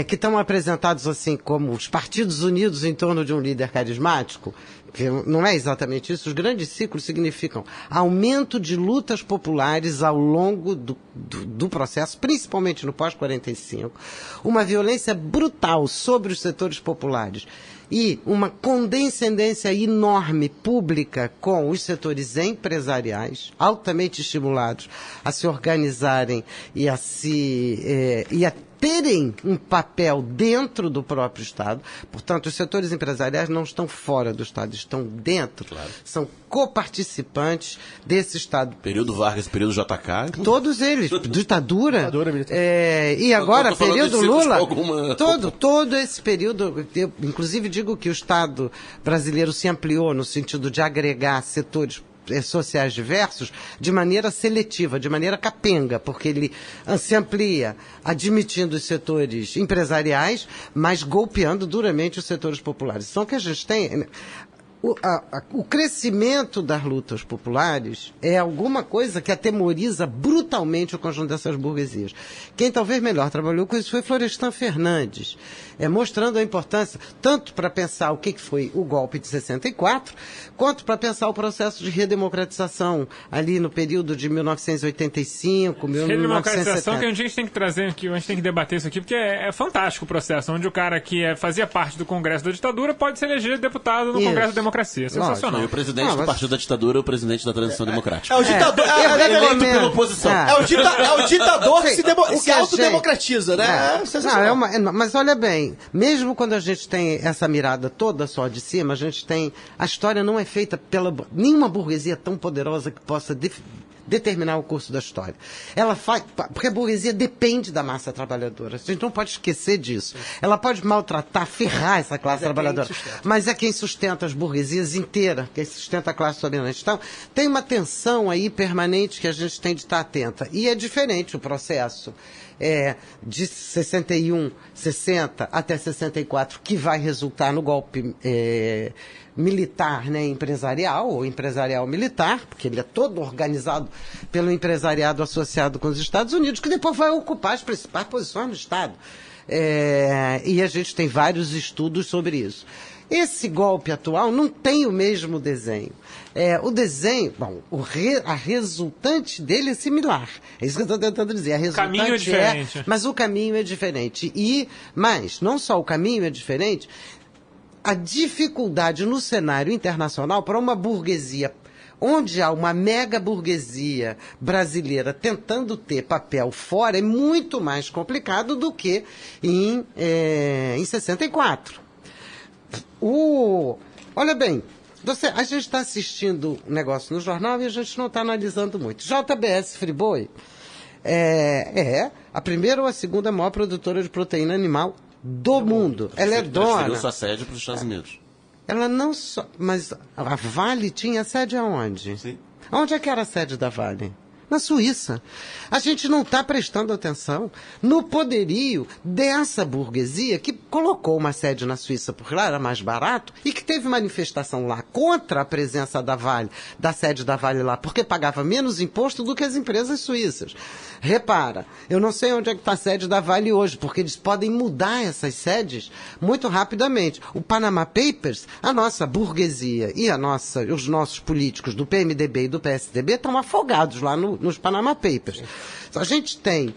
que estão apresentados assim como os partidos unidos em torno de um líder carismático, que não é exatamente isso, os grandes ciclos significam aumento de lutas populares ao longo do processo, principalmente no pós-45, uma violência brutal sobre os setores populares e uma condescendência enorme pública com os setores empresariais, altamente estimulados a se organizarem e a terem um papel dentro do próprio Estado. Portanto, os setores empresariais não estão fora do Estado, estão dentro. Claro. São coparticipantes desse Estado. Período Vargas, período JK. Todos eles, ditadura. militar. E agora, Eu tô falando período de ciclos Lula, com alguma- todo esse período, eu inclusive digo que o Estado brasileiro se ampliou no sentido de agregar setores sociais diversos de maneira seletiva, de maneira capenga, porque ele se amplia admitindo os setores empresariais, mas golpeando duramente os setores populares. Então, o que a gente tem... O crescimento das lutas populares é alguma coisa que atemoriza brutalmente o conjunto dessas burguesias. Quem talvez melhor trabalhou com isso foi Florestan Fernandes, mostrando a importância, tanto para pensar o que foi o golpe de 64, quanto para pensar o processo de redemocratização ali no período de 1985, 1970. Redemocratização que a gente tem que trazer aqui, a gente tem que debater isso aqui, porque é fantástico o processo, onde o cara que fazia parte do Congresso da ditadura pode se eleger deputado no Isso. Congresso da democracia. Sensacional. E o presidente do Partido da Ditadura é o presidente da Transição Democrática. É o ditador. eleito pela oposição. É o ditador que Sim, se autodemocratiza, né? Sensacional. Mas olha bem, mesmo quando a gente tem essa mirada toda só de cima, a gente tem... A história não é feita pela... Nenhuma burguesia tão poderosa que possa determinar o curso da história. Ela faz... Porque a burguesia depende da massa trabalhadora. A gente não pode esquecer disso. Ela pode maltratar, ferrar essa classe trabalhadora. Mas é quem sustenta as burguesias inteiras, quem sustenta a classe dominante. Então, tem uma tensão aí permanente que a gente tem de estar atenta. E é diferente o processo de 61, 60 até 64, que vai resultar no golpe militar, né, empresarial, ou empresarial militar, porque ele é todo organizado pelo empresariado associado com os Estados Unidos, que depois vai ocupar as principais posições no Estado. E a gente tem vários estudos sobre isso. Esse golpe atual não tem o mesmo desenho. O desenho, bom, a resultante dele é similar. É isso que eu estou tentando dizer. A resultante caminho é diferente. mas o caminho é diferente. Mas não só o caminho é diferente, a dificuldade no cenário internacional para uma burguesia, onde há uma mega burguesia brasileira tentando ter papel fora, é muito mais complicado do que em 64. Olha bem, a gente está assistindo um negócio no jornal e a gente não está analisando muito. JBS Friboi é a primeira ou a segunda maior produtora de proteína animal do mundo. Ela é dona. Transferiu sua sede para os Estados Unidos. Ela não só... Mas a Vale tinha sede aonde? Sim. Onde é que era a sede da Vale? Na Suíça. A gente não está prestando atenção no poderio dessa burguesia que colocou uma sede na Suíça porque lá era mais barato e que teve manifestação lá contra a presença da Vale, da sede da Vale lá, porque pagava menos imposto do que as empresas suíças. Repara, eu não sei onde é que está a sede da Vale hoje, porque eles podem mudar essas sedes muito rapidamente. O Panama Papers, a nossa burguesia e os nossos políticos do PMDB e do PSDB estão afogados lá nos Panama Papers. A gente tem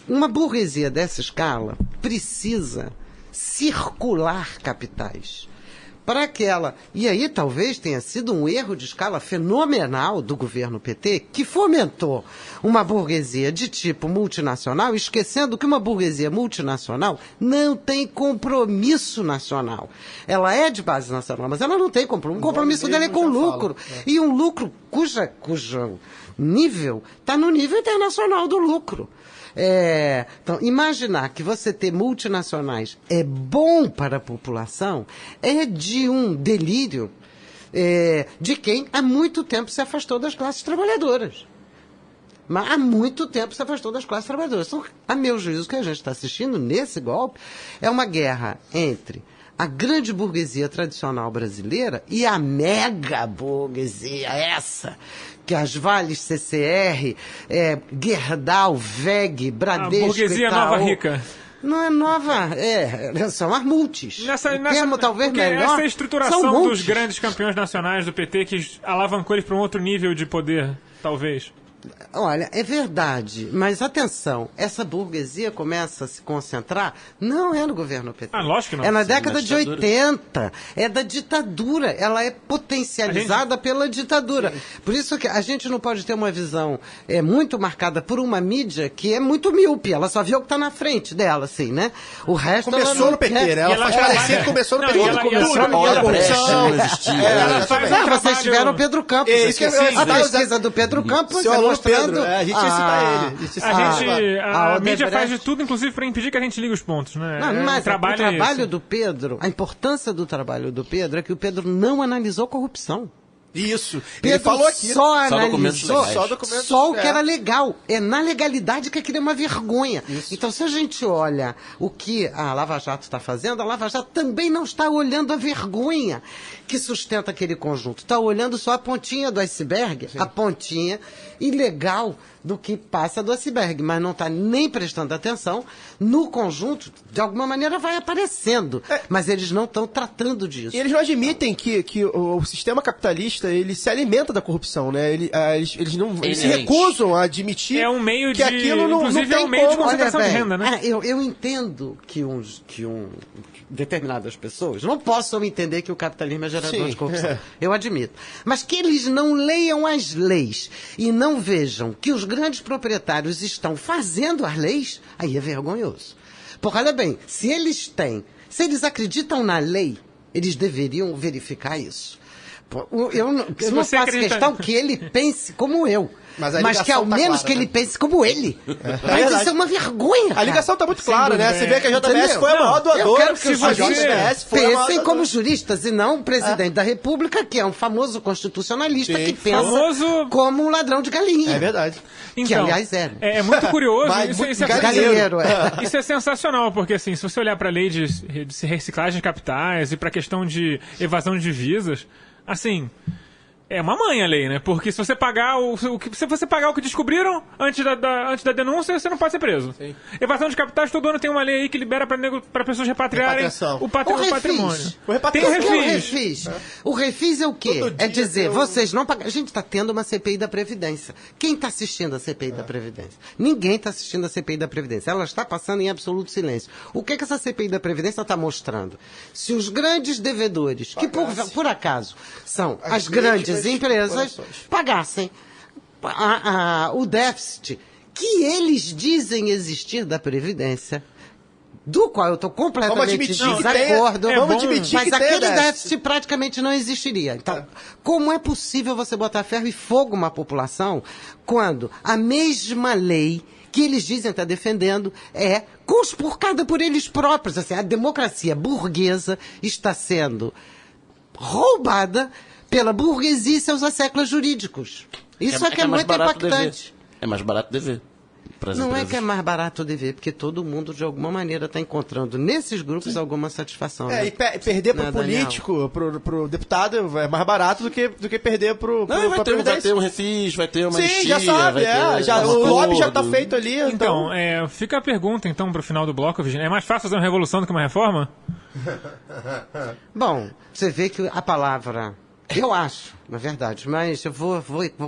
uma burguesia dessa escala precisa circular capitais. Para que ela... E aí talvez tenha sido um erro de escala fenomenal do governo PT, que fomentou uma burguesia de tipo multinacional, esquecendo que uma burguesia multinacional não tem compromisso nacional. Ela é de base nacional, mas ela não tem compromisso. O compromisso dela é com lucro. E um lucro cujo nível está no nível internacional do lucro. Então, imaginar que você ter multinacionais é bom para a população é de um delírio de quem há muito tempo se afastou das classes trabalhadoras. Mas há muito tempo se afastou das classes trabalhadoras. Então, a meu juízo, o que a gente está assistindo nesse golpe é uma guerra entre a grande burguesia tradicional brasileira e a mega burguesia, essa, que as Vales, CCR, Gerdau, VEG, Bradesco, a burguesia Itaú, nova rica. Não é nova, são as multis. Termo talvez melhor, essa estruturação dos grandes campeões nacionais do PT que alavancou eles para um outro nível de poder, talvez. Olha, é verdade, mas atenção, essa burguesia começa a se concentrar, não é no governo PT. Lógico que não. É na década de 80, é da ditadura, ela é potencializada pela ditadura. Por isso que a gente não pode ter uma visão muito marcada por uma mídia que é muito míope, ela só vê o que está na frente dela, assim, né? O resto começou ela não no PT, quer. né? Ela faz parecer que começou no PT. Vocês tiveram o Pedro Campos. A pesquisa do Pedro Campos mostrando... a gente ia citar ele. A mídia faz de tudo, inclusive, para impedir que a gente ligue os pontos, né? Não, mas o trabalho do Pedro, a importância do trabalho do Pedro é que o Pedro não analisou corrupção. Isso. Pedro ele falou aqui. Só analisou só o que era legal. É na legalidade que aquilo é uma vergonha. Isso. Então, se a gente olha o que a Lava Jato está fazendo, a Lava Jato também não está olhando a vergonha que sustenta aquele conjunto. Está olhando só a pontinha do iceberg, a pontinha ilegal do que passa do iceberg, mas não está nem prestando atenção no conjunto, de alguma maneira vai aparecendo, mas eles não estão tratando disso. E eles não admitem que o sistema capitalista ele se alimenta da corrupção, né? Eles se recusam a admitir que aquilo não tem é um meio de concentração de renda, né? Eu entendo que determinadas pessoas não possam entender que o capitalismo é gerador de corrupção. Eu admito. Mas que eles não leiam as leis e não vejam que os grandes proprietários estão fazendo as leis, aí é vergonhoso. Porque, olha bem, se eles acreditam na lei, eles deveriam verificar isso. Eu não faço questão que ele pense como eu. Mas que ao menos que ele pense como ele. Mas isso é uma vergonha. A ligação está muito clara, né? Você vê que a JBS foi a maior doadora. Eu quero que os juristas pensem como juristas e não o presidente da República, que é um famoso constitucionalista que pensa como um ladrão de galinha. É verdade. Então, que, aliás, é muito curioso. Isso é isso é sensacional, porque assim, se você olhar para a lei de reciclagem de capitais e para a questão de evasão de divisas, assim... É uma manha a lei, né? Porque se você pagar o que descobriram antes da denúncia, você não pode ser preso. Sim. Evasão de capitais, todo ano tem uma lei aí que libera para pessoas repatriarem o patrimônio. Tem o refis. O refis é o quê? É dizer, vocês não pagam. A gente está tendo uma CPI da Previdência. Quem está assistindo a CPI da Previdência? Ninguém está assistindo a CPI da Previdência. Ela está passando em absoluto silêncio. O que essa CPI da Previdência está mostrando? Se os grandes devedores, que por acaso são as grandes empresas pagassem o déficit que eles dizem existir da Previdência, do qual eu estou completamente em desacordo, mas aquele déficit praticamente não existiria. Então, como é possível você botar ferro e fogo numa população quando a mesma lei que eles dizem estar defendendo é conspurcada por eles próprios? Assim, a democracia burguesa está sendo roubada pela burguesia e seus asseclas jurídicos. Isso é que é muito impactante. É mais barato dever. Não é que é mais barato dever, porque todo mundo, de alguma maneira, está encontrando nesses grupos alguma satisfação. E perder pro político, pro deputado, é mais barato do que perder pro vai ter um refis, vai ter uma Sim, já sabe, o lobby já está feito ali. Então, fica a pergunta, então, pro final do bloco, Virginia. É mais fácil fazer uma revolução do que uma reforma? Bom, você vê que a palavra... Eu acho, na verdade, mas eu vou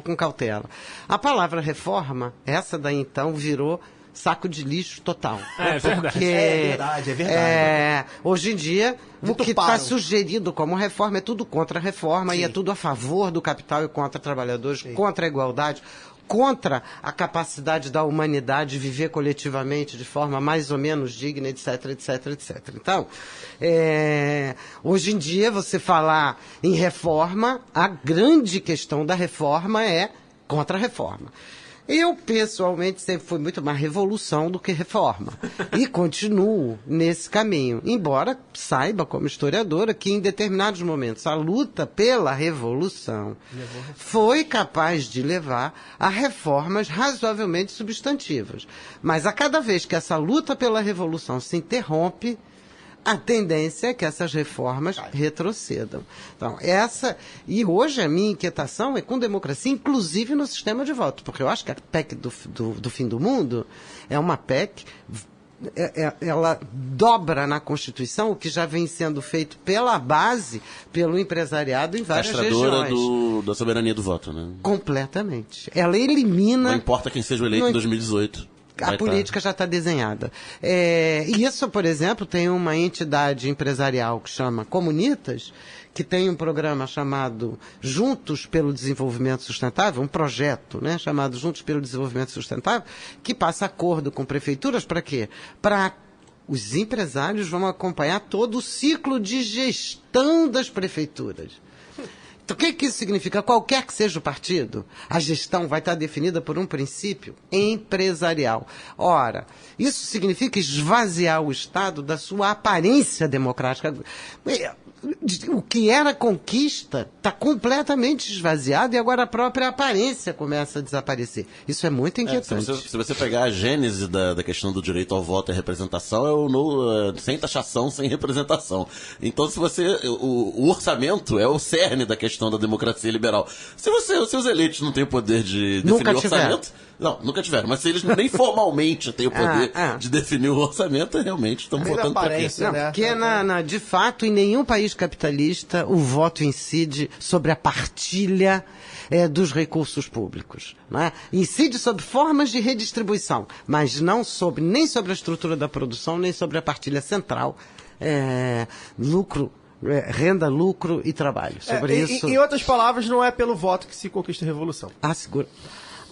com cautela. A palavra reforma, essa daí então, virou saco de lixo total. É verdade. Porque, é verdade. Hoje em dia, o que está sugerido como reforma é tudo contra a reforma e é tudo a favor do capital e contra trabalhadores, contra a igualdade, contra a capacidade da humanidade de viver coletivamente de forma mais ou menos digna, etc, etc, etc. Então, hoje em dia, você falar em reforma, a grande questão da reforma é contra a reforma. Eu, pessoalmente, sempre fui muito mais revolução do que reforma. E continuo nesse caminho. Embora saiba, como historiadora, que em determinados momentos a luta pela revolução foi capaz de levar a reformas razoavelmente substantivas. Mas a cada vez que essa luta pela revolução se interrompe, a tendência é que essas reformas retrocedam. Então, e hoje a minha inquietação é com democracia, inclusive no sistema de voto, porque eu acho que a PEC do fim do mundo é uma PEC, ela dobra na Constituição o que já vem sendo feito pela base, pelo empresariado em várias castradora regiões. da soberania do voto, né? Completamente. Ela elimina... Não importa quem seja o eleito em 2018. A política já está desenhada. Isso, por exemplo, tem uma entidade empresarial que chama Comunitas, que tem um programa chamado Juntos pelo Desenvolvimento Sustentável, um projeto, né, chamado Juntos pelo Desenvolvimento Sustentável, que passa acordo com prefeituras para quê? Para os empresários vão acompanhar todo o ciclo de gestão das prefeituras. Então, o que isso significa? Qualquer que seja o partido, a gestão vai estar definida por um princípio empresarial. Ora, isso significa esvaziar o Estado da sua aparência democrática. O que era conquista está completamente esvaziado e agora a própria aparência começa a desaparecer. Isso é muito inquietante. Se você pegar a gênese da questão do direito ao voto e à representação, sem taxação, sem representação. Então, o orçamento é o cerne da questão da democracia liberal. Se os eleitos não têm o poder de definir o orçamento... Não, nunca tiveram. Mas se eles nem formalmente têm o poder de definir o orçamento, realmente estão votando para quê? Não, porque, de fato, em nenhum país capitalista o voto incide sobre a partilha dos recursos públicos. Né? Incide sobre formas de redistribuição, mas não nem sobre a estrutura da produção, nem sobre a partilha central. Renda, lucro e trabalho. Sobre isso... Em outras palavras, não é pelo voto que se conquista a revolução. Segura.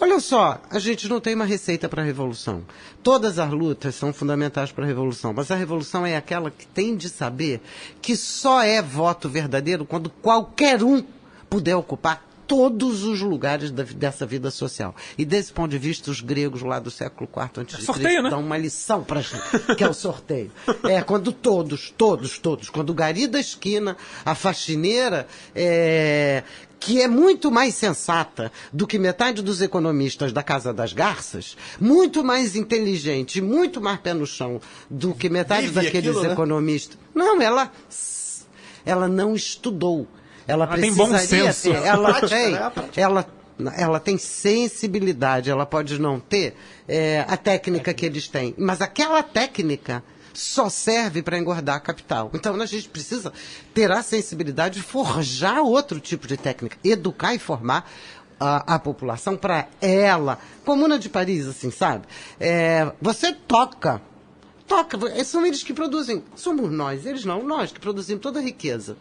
Olha só, a gente não tem uma receita para a revolução. Todas as lutas são fundamentais para a revolução, mas a revolução é aquela que tem de saber que só é voto verdadeiro quando qualquer um puder ocupar todos os lugares dessa vida social. E desse ponto de vista, os gregos lá do século IV a.C. dão uma lição para a gente, que é o sorteio. Quando todos, quando o gari da esquina, a faxineira, que é muito mais sensata do que metade dos economistas da Casa das Garças, muito mais inteligente, muito mais pé no chão do que metade daqueles economistas. Não, ela não estudou. Ela tem bom senso. Ela tem sensibilidade, ela pode não ter a técnica que eles têm, mas aquela técnica só serve para engordar a capital. Então a gente precisa ter a sensibilidade de forjar outro tipo de técnica, educar e formar a população para ela. Comuna de Paris, assim, sabe? Você toca, são eles que produzem, somos nós, eles não, nós que produzimos toda a riqueza.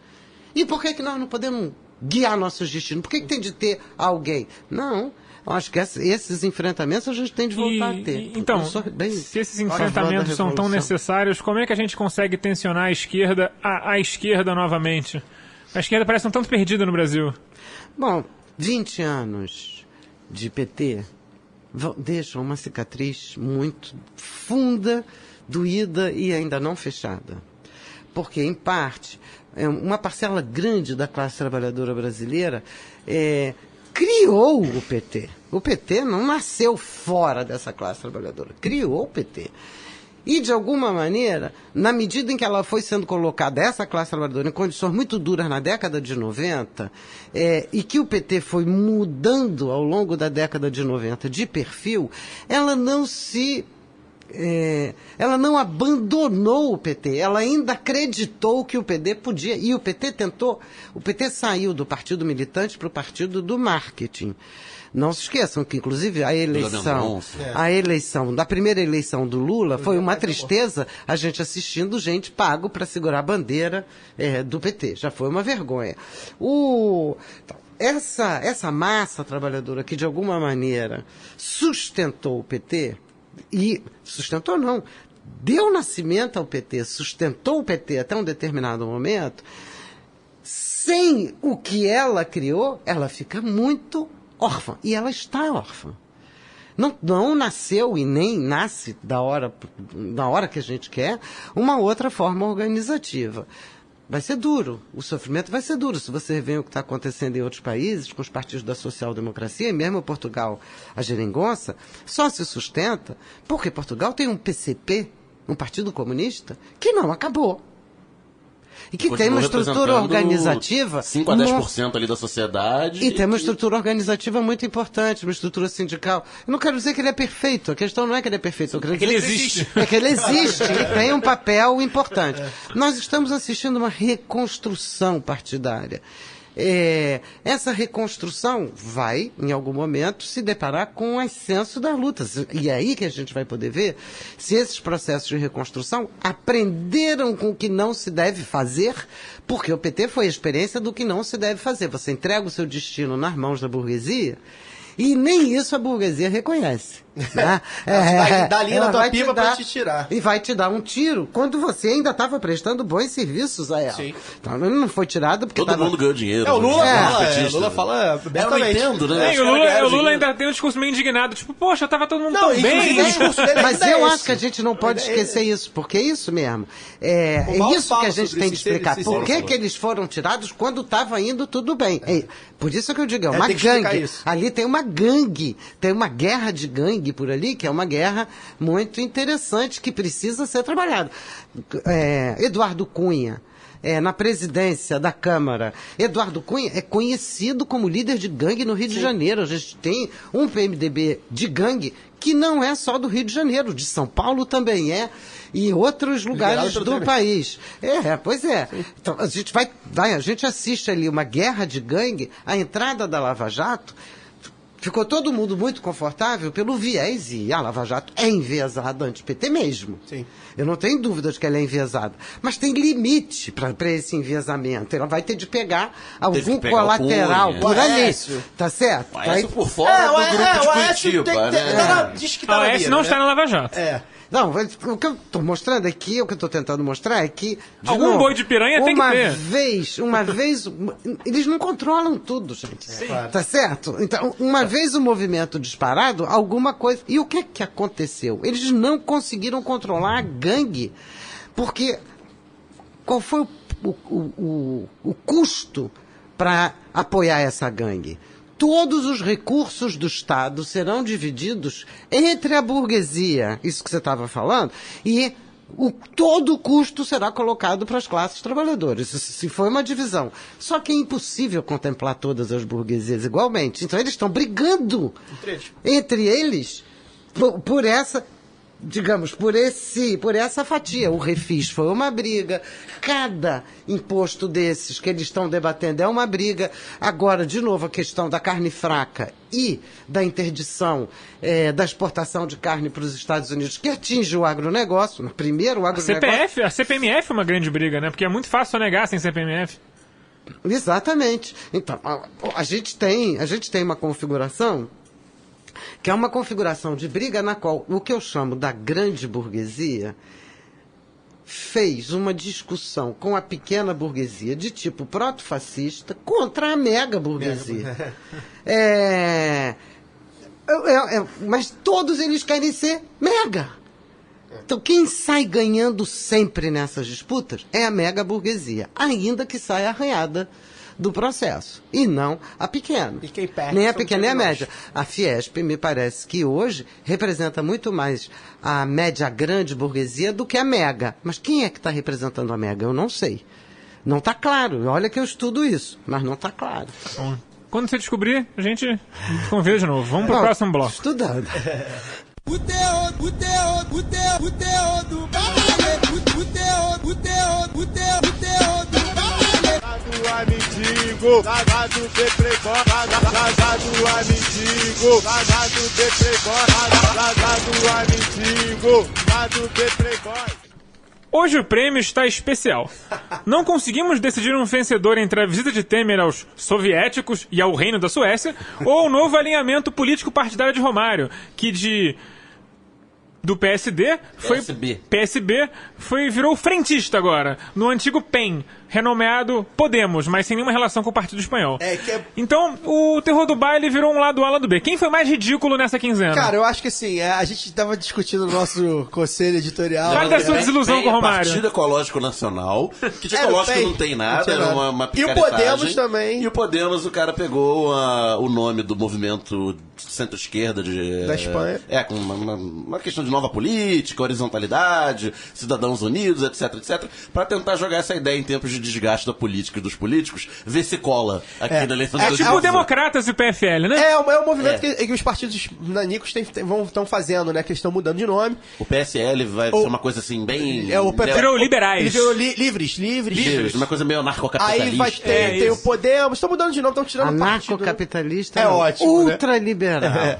E por que nós não podemos guiar nossos destinos? Por que tem de ter alguém? Não, eu acho que esses enfrentamentos a gente tem de voltar a ter. Então, se esses enfrentamentos são tão necessários, como é que a gente consegue tensionar a esquerda à esquerda novamente? A esquerda parece um tanto perdida no Brasil. Bom, 20 anos de PT deixam uma cicatriz muito funda, doída e ainda não fechada. Porque, em parte, uma parcela grande da classe trabalhadora brasileira criou o PT. O PT não nasceu fora dessa classe trabalhadora, criou o PT. E, de alguma maneira, na medida em que ela foi sendo colocada, essa classe trabalhadora, em condições muito duras na década de 90, e que o PT foi mudando ao longo da década de 90 de perfil, ela não abandonou o PT, ela ainda acreditou que o PT podia, e o PT saiu do partido militante para o partido do marketing. Não se esqueçam que, inclusive, a primeira eleição do Lula foi uma tristeza, a gente assistindo gente pago para segurar a bandeira do PT. Já foi uma vergonha. Essa massa trabalhadora que, de alguma maneira, sustentou o PT, e sustentou não, deu nascimento ao PT, sustentou o PT até um determinado momento, sem o que ela criou, ela fica muito órfã. E ela está órfã. Não nasceu e nem nasce na hora que a gente quer uma outra forma organizativa. Vai ser duro, o sofrimento vai ser duro. Se você vê o que está acontecendo em outros países, com os partidos da social-democracia, e mesmo Portugal, a geringonça, só se sustenta porque Portugal tem um PCP, um partido comunista, que não acabou. E que tem uma estrutura organizativa... 5 a 10% ali da sociedade. E tem uma estrutura organizativa muito importante, uma estrutura sindical. Eu não quero dizer que ele é perfeito, a questão não é que ele é perfeito. Eu quero dizer que ele existe. É que ele existe e tem um papel importante. Nós estamos assistindo uma reconstrução partidária. Essa reconstrução vai, em algum momento, se deparar com o ascenso das lutas. E é aí que a gente vai poder ver se esses processos de reconstrução aprenderam com o que não se deve fazer, porque o PT foi a experiência do que não se deve fazer. Você entrega o seu destino nas mãos da burguesia e nem isso a burguesia reconhece. Né? Dá linha na tua pipa pra te tirar. E vai te dar um tiro quando você ainda estava prestando bons serviços a ela. Sim. Então ele não foi tirado porque Todo mundo ganhou dinheiro. O Lula Lula fala abertamente. Eu entendo, né? O Lula ainda tem um discurso meio indignado, tipo, poxa, tava todo mundo tão bem. O discurso dele Mas ainda eu é acho que a gente não pode esquecer isso, porque é isso mesmo. É Paulo isso fala que a gente sobre tem que isso, explicar. sim, Por sim. que eles foram tirados quando estava indo tudo bem? Por isso que eu digo, é uma tem que explicar gangue. isso. Ali tem uma gangue, tem uma guerra de gangue por ali, que é uma guerra muito interessante, que precisa ser trabalhada. Eduardo Cunha, na presidência da Câmara. Eduardo Cunha é conhecido como líder de gangue no Rio de Janeiro. A gente tem um PMDB de gangue que não é só do Rio de Janeiro, de São Paulo também é, e outros lugares do país. Pois é. Então, a gente assiste ali uma guerra de gangue, a entrada da Lava Jato. Ficou todo mundo muito confortável pelo viés, e a Lava Jato é enviesada anti-PT mesmo. Sim. Eu não tenho dúvida de que ela é enviesada. Mas tem limite para esse enviesamento. Ela vai ter de pegar algum colateral por ali. Tá certo? O Aécio por fora do grupo de Curitiba, né? Diz que tá na Aécio mira, não né? está na Lava Jato. Não, o que eu estou mostrando aqui, o que eu estou tentando mostrar é que... Algum boi de piranha tem que ter. Uma vez, eles não controlam tudo, gente. Tá certo? Então, uma vez o movimento disparado, alguma coisa... E o que aconteceu? Eles não conseguiram controlar a gangue, porque qual foi o custo para apoiar essa gangue? Todos os recursos do Estado serão divididos entre a burguesia, isso que você estava falando, e todo o custo será colocado para as classes trabalhadoras. Se foi uma divisão. Só que é impossível contemplar todas as burguesias igualmente. Então eles estão brigando entre eles por essa... digamos, por essa fatia. O refis foi uma briga, cada imposto desses que eles estão debatendo é uma briga. Agora, de novo, a questão da carne fraca e da interdição da exportação de carne para os Estados Unidos, que atinge o agronegócio. Primeiro, o agronegócio... A CPMF é uma grande briga, né? Porque é muito fácil sonegar sem CPMF. Exatamente. Então, a gente tem uma configuração que é uma configuração de briga na qual o que eu chamo da grande burguesia fez uma discussão com a pequena burguesia de tipo proto-fascista contra a mega burguesia. Mas todos eles querem ser mega. Então quem sai ganhando sempre nessas disputas é a mega burguesia, ainda que saia arranhada do processo, e não a pequena. E quem perde nem a pequena nem a média. A Fiesp, me parece que hoje representa muito mais a média grande burguesia do que a mega. Mas quem é que está representando a mega? Eu não sei. Não está claro. Olha que eu estudo isso, mas não está claro. Bom, quando você descobrir, a gente convida de novo. Vamos pro próximo bloco. Estudando. Amigo, cagado de playboy, cagado amigo, cagado de playboy, cagado amigo, cagado de playboy. Hoje o prêmio está especial. Não conseguimos decidir um vencedor entre a visita de Temer aos soviéticos e ao reino da Suécia ou o novo alinhamento político partidário de Romário, que do PSB virou frentista agora, no antigo PEN. renomeado Podemos, mas sem nenhuma relação com o Partido Espanhol. Que é... Então, o terror do baile virou um lado A, lado B. Quem foi mais ridículo nessa quinzena? Cara, eu acho que assim, a gente tava discutindo no nosso conselho editorial. Fale da sua desilusão com o Romário. Partido Ecológico Nacional, que de ecológico não tem nada, era uma picaretagem. E o Podemos também. E o Podemos, o cara pegou o nome do movimento centro-esquerda da Espanha. Com uma questão de nova política, horizontalidade, cidadãos unidos, etc, pra tentar jogar essa ideia em tempos de desgaste da política e dos políticos, ver se cola aqui na eleição de 2018. Tipo Democratas e PFL, né? É um movimento que os partidos nanicos estão fazendo, né? Que eles estão mudando de nome. O PSL vai ser uma coisa assim, bem... Virou liberais. Ele virou livres. Uma coisa meio anarcocapitalista. Aí vai ter o Podemos, estão mudando de nome, estão tirando o partido. Anarcocapitalista é ótimo, ultraliberal.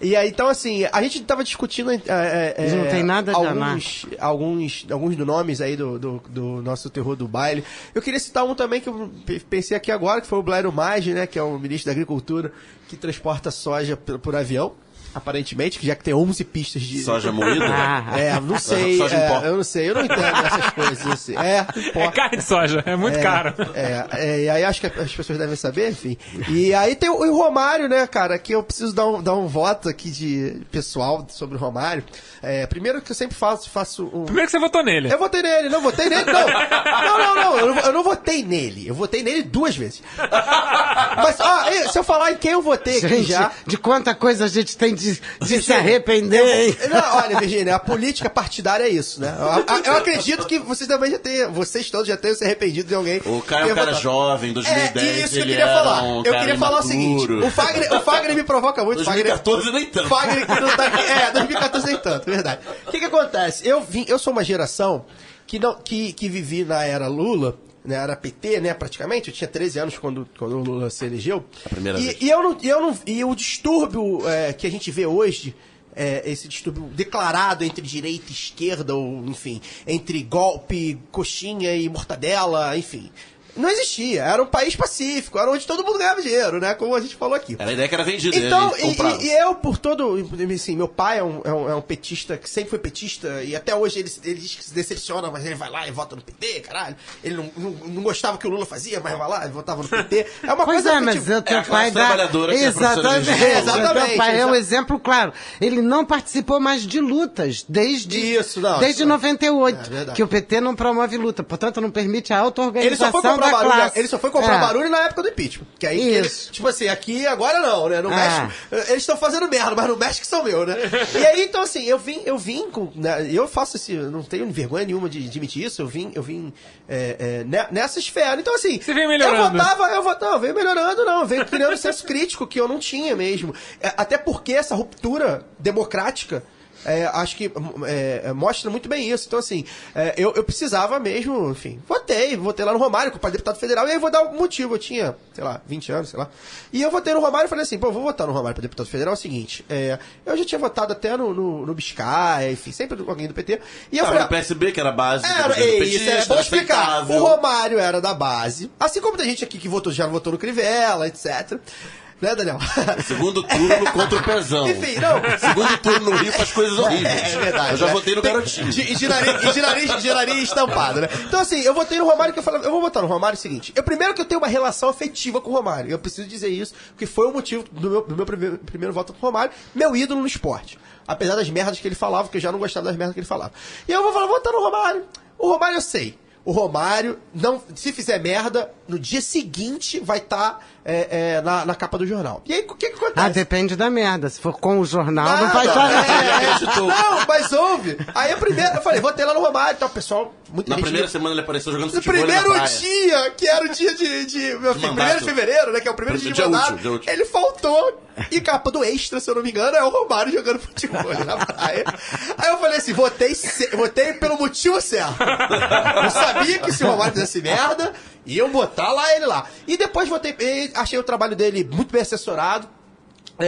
E aí, então, assim, a gente tava discutindo não tem nada de alguns dos nomes aí do nosso terror do baile. Eu queria citar um também que eu pensei aqui agora, que foi o Blairo Maggi, né, que é o ministro da Agricultura, que transporta soja por avião. Aparentemente, que já que tem 11 pistas de... Soja moída? Não sei. Soja em pó. Eu não sei, eu não entendo essas coisas. Assim. É carne de soja, é muito caro. E aí acho que as pessoas devem saber, enfim. E aí tem o Romário, né, cara, que eu preciso dar um voto aqui de pessoal sobre o Romário. Primeiro que eu sempre faço um... Primeiro que você votou nele. Eu votei nele, não. Eu não votei nele. Eu votei nele 2 vezes. Mas, se eu falar em quem eu votei aqui já... De quanta coisa a gente tem de se arrepender, hein? Olha, Virgínia, a política partidária é isso, né? Eu acredito que vocês também vocês todos já tenham se arrependido de alguém. O Caio é um cara jovem, 2010. Isso que eu queria falar. Eu queria falar o seguinte: o Fagner me provoca muito. 2014 nem tanto. Fagner que não tá aqui. 2014 nem tanto, verdade. O que acontece? Eu sou uma geração que vivi na era Lula. Né, era PT, né, praticamente. Eu tinha 13 anos quando o Lula se elegeu. A primeira vez. E o distúrbio que a gente vê hoje, esse distúrbio declarado entre direita e esquerda, ou enfim, entre golpe, coxinha e mortadela, enfim, não existia. Era um país pacífico, era onde todo mundo ganhava dinheiro, né? Como a gente falou aqui. Era a ideia que era vendida. Então, e eu, por todo... Assim, meu pai é um petista, que sempre foi petista, e até hoje ele diz que se decepciona, mas ele vai lá e vota no PT, caralho. Ele não gostava o que o Lula fazia, mas vai lá e votava no PT. É uma coisa... mas o teu pai trabalhadora que exatamente. Exatamente. Teu pai é um exemplo claro. Ele não participou mais de lutas desde 98, que o PT não promove luta, portanto não permite a auto-organização da classe. Ele só foi comprar barulho na época do impeachment. Que aí, tipo assim, aqui agora não, né? No México, eles estão fazendo merda, mas no México são meus, né? E aí, então assim, eu vim com... Né, eu faço esse... Não tenho vergonha nenhuma de admitir isso. Eu vim nessa esfera. Então assim... Você veio melhorando. Eu votava, veio melhorando, não. Veio criando um senso crítico que eu não tinha mesmo. Até porque essa ruptura democrática... acho que mostra muito bem isso. Então, assim, eu precisava mesmo, enfim, votei lá no Romário, para deputado federal, e aí vou dar um motivo. Eu tinha, sei lá, 20 anos, sei lá. E eu votei no Romário e falei assim, vou votar no Romário para deputado federal. É o seguinte, eu já tinha votado até no Biscay, enfim, sempre alguém do PT. E eu falei, no PSB, que era a base do petista, vou explicar. O Romário era da base, assim como tem gente aqui que já votou no Crivella, etc. Né, Daniel? Segundo turno contra o Pezão. Enfim, não. Segundo turno no Rio faz coisas horríveis. É verdade. Eu já votei no Garotinho. De nariz estampado, né? Então, assim, eu votei no Romário, que eu falei, eu vou votar no Romário, é o seguinte. Primeiro que eu tenho uma relação afetiva com o Romário. Eu preciso dizer isso, porque foi o motivo do meu primeiro voto com o Romário, meu ídolo no esporte. Apesar das merdas que ele falava, que eu já não gostava das merdas que ele falava. E eu vou votar no Romário. O Romário eu sei. O Romário, se fizer merda, no dia seguinte vai estar na capa do jornal. E aí, o que acontece? Depende da merda. Se for com o jornal, não vai estar. Não, mas ouve. Aí eu falei, votei lá no Romário, então, pessoal, na primeira semana ele apareceu jogando futebol no primeiro dia, que era o dia de meu filho, 1º de fevereiro, né, que é o primeiro dia de mandato, ele faltou. E capa do Extra, se eu não me engano, é o Romário jogando futebol na praia. Aí eu falei assim, votei pelo motivo certo. Eu sabia que se o Romário fizesse merda, iam botar ele lá. E depois achei o trabalho dele muito bem assessorado.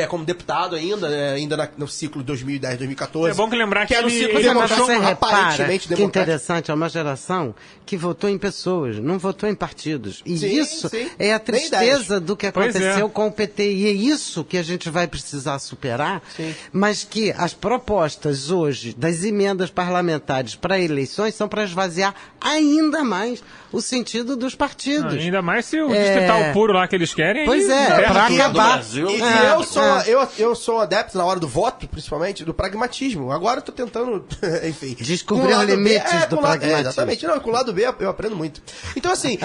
como deputado ainda no ciclo 2010-2014. É bom que lembrar que era o ele- ciclo ele democrático, Você repara aparentemente que democrático. interessante, é uma geração que votou em pessoas, não votou em partidos. E Sim, isso sim. é a Nem tristeza do que Pois aconteceu é. com o PT. E é isso que a gente vai precisar superar, Sim. mas que as propostas hoje das emendas parlamentares para eleições são para esvaziar ainda mais o sentido dos partidos. Ainda mais se o distrital puro lá que eles querem. Pois aí é, perde pra tudo. acabar. Brasil. E eu sou adepto, na hora do voto, principalmente, do pragmatismo. Agora eu tô tentando, enfim... Descobrir com o os lado B, limites do com o lado- pragmatismo. exatamente. Não, com o lado B eu aprendo muito. Então, assim,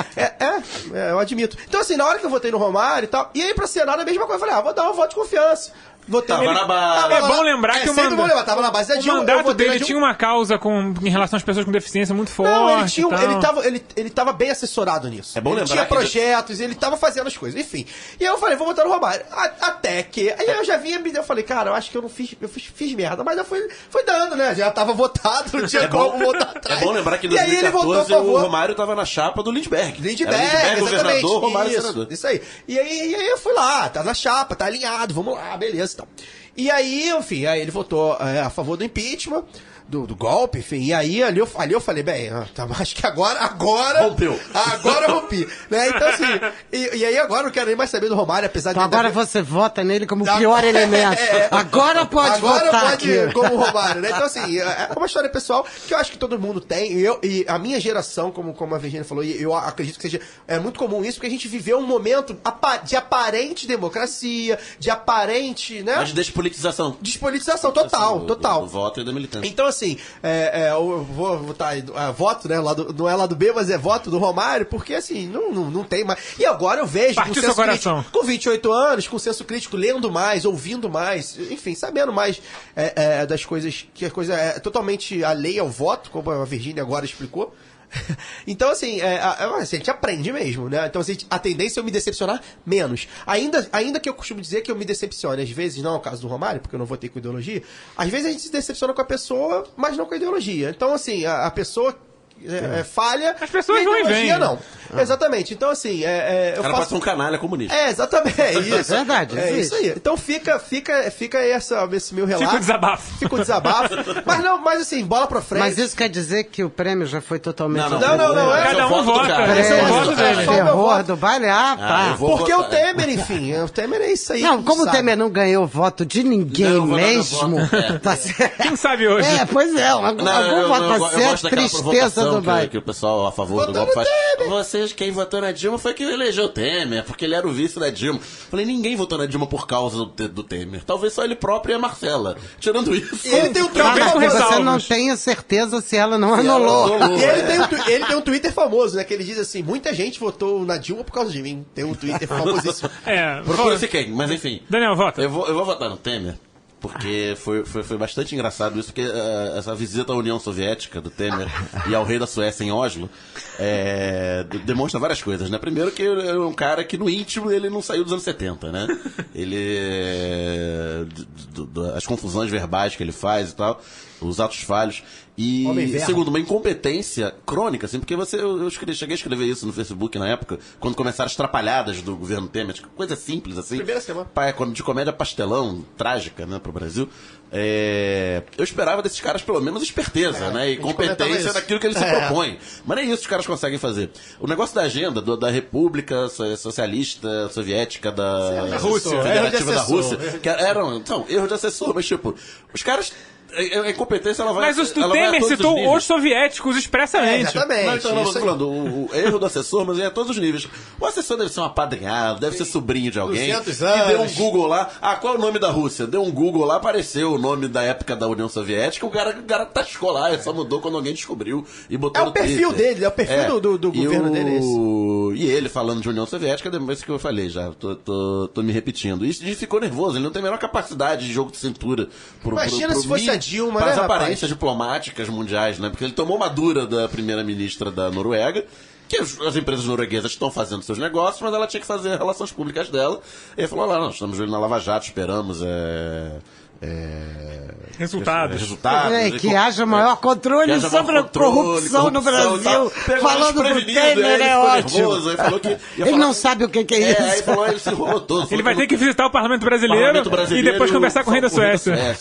eu admito. Então, assim, na hora que eu votei no Romário e tal, e aí pra Senado a mesma coisa. Eu falei, vou dar um voto de confiança. Votei Tava nele. na base. Tava É lá- bom lembrar que o sempre manda- bom lembrar, tava na base da O Dilma. eu mandato votei na dele Dilma. tinha uma causa em relação às pessoas com deficiência muito forte. Não, ele, tinha, e tal. ele tava bem assessorado nisso. É bom ele lembrar tinha que projetos, ele tava fazendo as coisas, enfim. E aí eu falei, vou votar no Romário. Até que... Aí eu já vinha, eu falei, cara, eu acho que eu não fiz... Eu fiz merda, mas eu fui dando, né? Já tava votado, não tinha como votar É atrás. bom lembrar que em E aí ele votou a 2014 o favor. Romário tava na chapa do Lindbergh. Lindbergh, Era governador, Romário isso, senador. Isso aí. E aí eu fui lá, tá na chapa, tá alinhado, vamos lá, beleza e tal. E aí, enfim, aí ele votou a favor do impeachment, do golpe, enfim, e aí ali eu falei, bem, acho que agora Rompeu. Agora eu rompi, né? Então assim, e aí agora eu não quero nem mais saber do Romário, apesar Então de... agora você vota nele como o pior elemento. Agora pode Agora votar pode aqui. como Romário, né? Então, assim, é uma história pessoal que eu acho que todo mundo tem. E a minha geração, como a Virginia falou, e eu acredito que seja muito comum isso, porque a gente viveu um momento de aparente democracia, de aparente, né? Mas despolitização. Despolitização total, total. Do voto e da militância. Então, assim, eu vou votar voto, né? Não é lado B, mas é voto do Romário, porque assim, não tem mais. E agora eu vejo Partiu seu coração. com 28 anos, com senso crítico, lendo mais, ouvindo mais, enfim, sabendo mais das coisas, que a coisa é totalmente alheia ao voto, como a Virgínia agora explicou. Então, assim, a gente aprende mesmo, né? Então, assim, a tendência é eu me decepcionar menos. Ainda que eu costumo dizer que eu me decepcione, às vezes, não é o caso do Romário, porque eu não votei com ideologia, às vezes a gente se decepciona com a pessoa, mas não com a ideologia. Então, assim, a pessoa falha. As pessoas e a vão e ideologia vêm. não. Exatamente. Então, assim, eu O cara pode faço... ser um canalha comunista. Exatamente, é isso. É verdade, É existe. isso aí. Então fica esse meu relato. Fica o desabafo. Fica o desabafo. Mas assim, bola pra frente. Mas isso quer dizer que o prêmio já foi totalmente... Não, Não, é Cada o um voto do vota. cara. Esse é o É, voto é, dele. só o meu terror voto. do baile, tá. eu vou Porque votar. o Temer, enfim, o Temer é isso aí. Não, como o sabe? Temer não ganhou voto de ninguém Não, vou dar meu mesmo, voto. É. tá certo? Quem sabe hoje? Pois é, algum voto vai ser a gosto daquela tristeza provocação do baile. que o pessoal a favor do Votou golpe no faz. Temer. Vocês, quem votou na Dilma foi quem elegeu o Temer, porque ele era o vice da Dilma. Falei, ninguém votou na Dilma por causa do Temer. Talvez só ele próprio e a Marcela. Tirando isso. E ele tem um Talvez Twitter com Porque famoso. você não ressalvas. tem a certeza se ela não anulou. E ele tem um Twitter famoso, né? Que ele diz assim: muita gente votou na Dilma por causa de mim. Tem um Twitter famosíssimo. Procura-se quem, mas enfim. Daniel, vota. Eu vou votar no Temer. Porque foi bastante engraçado isso, porque essa visita à União Soviética do Temer e ao rei da Suécia em Oslo demonstra várias coisas, né? Primeiro que ele é um cara que no íntimo ele não saiu dos anos 70, né? Ele... as confusões verbais que ele faz e tal, os atos falhos. Homem E verbo. segundo, uma incompetência crônica, assim, porque eu cheguei a escrever isso no Facebook na época, quando começaram as trapalhadas do governo Temer, coisa simples, assim. Primeira semana. De comédia pastelão, trágica, né, pro Brasil. Eu esperava desses caras pelo menos esperteza, né, e gente comentava competência isso. naquilo que eles se propõem. Mas nem isso os caras conseguem fazer. O negócio da agenda, da República Socialista Soviética, da Rússia. Federativa da Erro de Rússia, assessor. que eram erro de assessor, mas tipo, os caras... A incompetência ela vai. Mas o ela vai a Temer todos citou níveis. os soviéticos expressamente. Exatamente. Não, então, não, isso tô aí. falando, o erro do assessor, mas é a todos os níveis. O assessor deve ser um apadrinhado, deve ser sobrinho de alguém. 200 que deu um anos. Google lá. Qual é o nome da Rússia? Deu um Google lá, apareceu o nome da época da União Soviética. O cara tascou lá, só mudou quando alguém descobriu e botou É no o perfil Twitter. dele, é o perfil do governo dele. É esse. E ele falando de União Soviética, depois que eu falei já, tô me repetindo. Isso ele ficou nervoso, ele não tem a menor capacidade de jogo de cintura. Imagina se fosse a Dilma, para né, as rapaz? aparências diplomáticas mundiais, né? Porque ele tomou uma dura da primeira-ministra da Noruega, que as empresas norueguesas estão fazendo seus negócios, mas ela tinha que fazer relações públicas dela. E ele falou, nós estamos na Lava Jato, esperamos Resultados. Que haja maior controle sobre a corrupção no Brasil. Falando pro Temer é ótimo. Ele não sabe o que é isso. Aí falou, ele se enrolou todo. Ele vai ter que visitar o Parlamento Brasileiro e depois conversar com o rei da Suécia.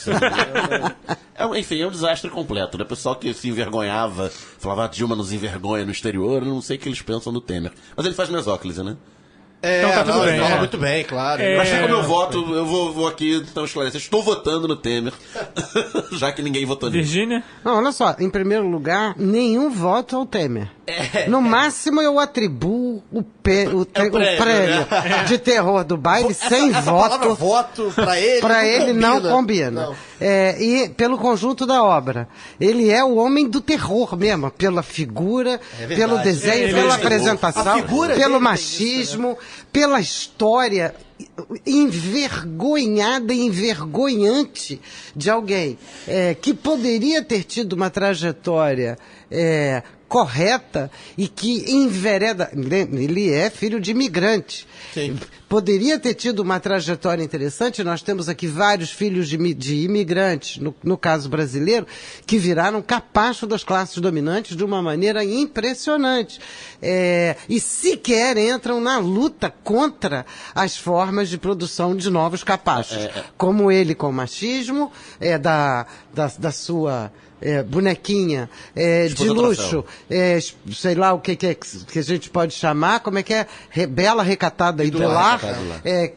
Enfim, é um desastre completo, né? O pessoal que se envergonhava, falava, a Dilma nos envergonha no exterior, eu não sei o que eles pensam no Temer. Mas ele faz mesóclise, né? Então tá tudo bem. Fala muito bem, claro. Mas como eu voto, eu vou aqui então esclarecer. Estou votando no Temer, já que ninguém votou nele. Virgínia? Não, olha só, em primeiro lugar, nenhum voto ao Temer. No máximo eu atribuo o prêmio de terror do baile sem voto. Voto pra ele não combina. E pelo conjunto da obra. Ele é o homem do terror mesmo, pela figura, pelo desenho, pela apresentação, pelo machismo, pela história envergonhada e envergonhante de alguém que poderia ter tido uma trajetória correta e que envereda. Ele é filho de imigrante. Sim. Poderia ter tido uma trajetória interessante. Nós temos aqui vários filhos de imigrantes, no caso brasileiro, que viraram capacho das classes dominantes de uma maneira impressionante. E sequer entram na luta contra as formas de produção de novos capachos. Como ele com o machismo, da sua bonequinha de luxo, sei lá o que a gente pode chamar, como é que é? Bela recatada e do lar,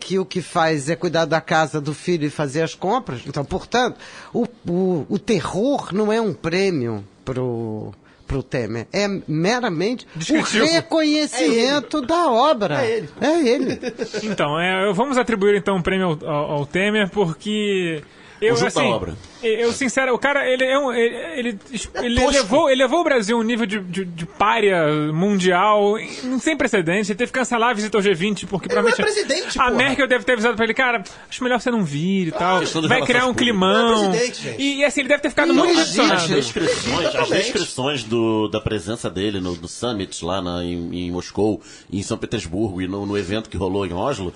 que o que faz é cuidar da casa do filho e fazer as compras. Então, portanto, o terror não é um prêmio pro Temer, é meramente o reconhecimento da obra. É ele. Então, vamos atribuir então um prêmio ao Temer, porque eu sincero, o cara, ele levou o Brasil a um nível de pária mundial sem precedentes. Ele teve que cancelar a visita ao G20, porque provavelmente a Merkel deve ter avisado pra ele, cara, acho melhor você não vir e tal. Vai criar um climão. E assim, ele deve ter ficado muito decepcionado. As descrições da presença dele no Summit lá em Moscou, em São Petersburgo e no evento que rolou em Oslo,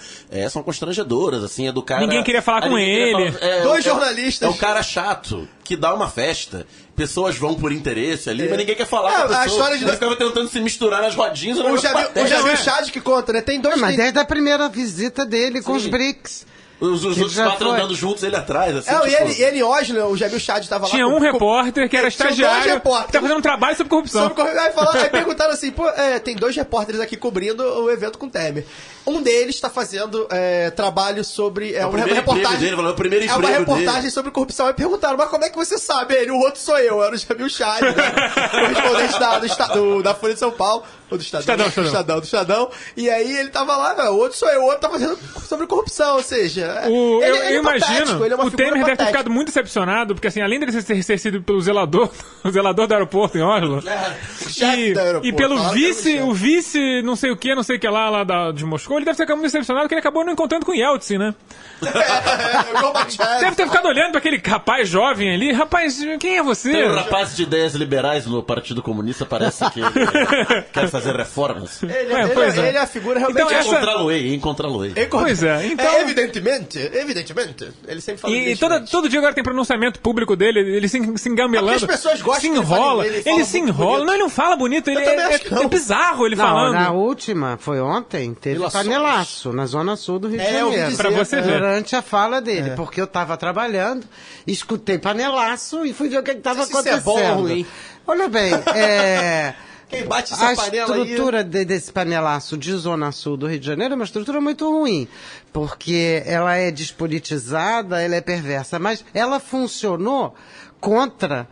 são constrangedoras, assim, é do cara... Ninguém queria falar com ele. Dois jornalistas. É o cara chato que dá uma festa, pessoas vão por interesse ali, mas ninguém quer falar com a pessoa. A história de... Ele ficava tentando se misturar nas rodinhas. O Jamil Chad que conta, né? Tem dois... Mas desde a primeira visita dele com os BRICS. Os outros quatro andando juntos, ele atrás. Assim, e ele hoje, né, o Jamil Chad estava lá... Tinha um repórter que era estagiário, que tá fazendo um trabalho sobre corrupção. Aí perguntaram assim, tem dois repórteres aqui cobrindo o evento com o Temer. Um deles está fazendo trabalho sobre... uma reportagem dele, o primeiro emprego dele. É uma reportagem sobre corrupção. Aí perguntaram, mas como é que você sabe? O outro sou eu, era o Jamil Chad, né? Correspondente da Folha de São Paulo. Ou do Estadão. E aí ele tava lá, o outro sou eu, o outro tá fazendo sobre corrupção, ou seja... eu imagino, o Temer deve ter ficado muito decepcionado, porque assim, além dele ter sido pelo zelador do aeroporto em Oslo, e pelo o vice não sei o que lá de Moscou, ele deve ter ficado muito decepcionado porque ele acabou não encontrando com o Yeltsin, né? Deve ter ficado olhando pra aquele rapaz jovem ali. Rapaz, quem é você? Tem um rapaz de ideias liberais no Partido Comunista, parece que quer fazer reformas. Ele é a figura realmente... Então, encontrá-lo-ei. Pois é, então... Evidentemente, ele sempre fala isso. E todo dia agora tem pronunciamento público dele, ele se engamelando. As pessoas gostam se enrola, ele se enrola. Bonito. Não, ele não fala bonito, é bizarro ele falando. Na última, foi ontem, teve panelaço na Zona Sul do Rio de Janeiro. Pra você ver. Durante a fala dele, porque eu tava trabalhando, escutei panelaço e fui ver o que estava acontecendo. Isso é bom ou ruim? Olha bem, quem bate essa panela a estrutura desse panelaço de Zona Sul do Rio de Janeiro é uma estrutura muito ruim, porque ela é despolitizada, ela é perversa, mas ela funcionou contra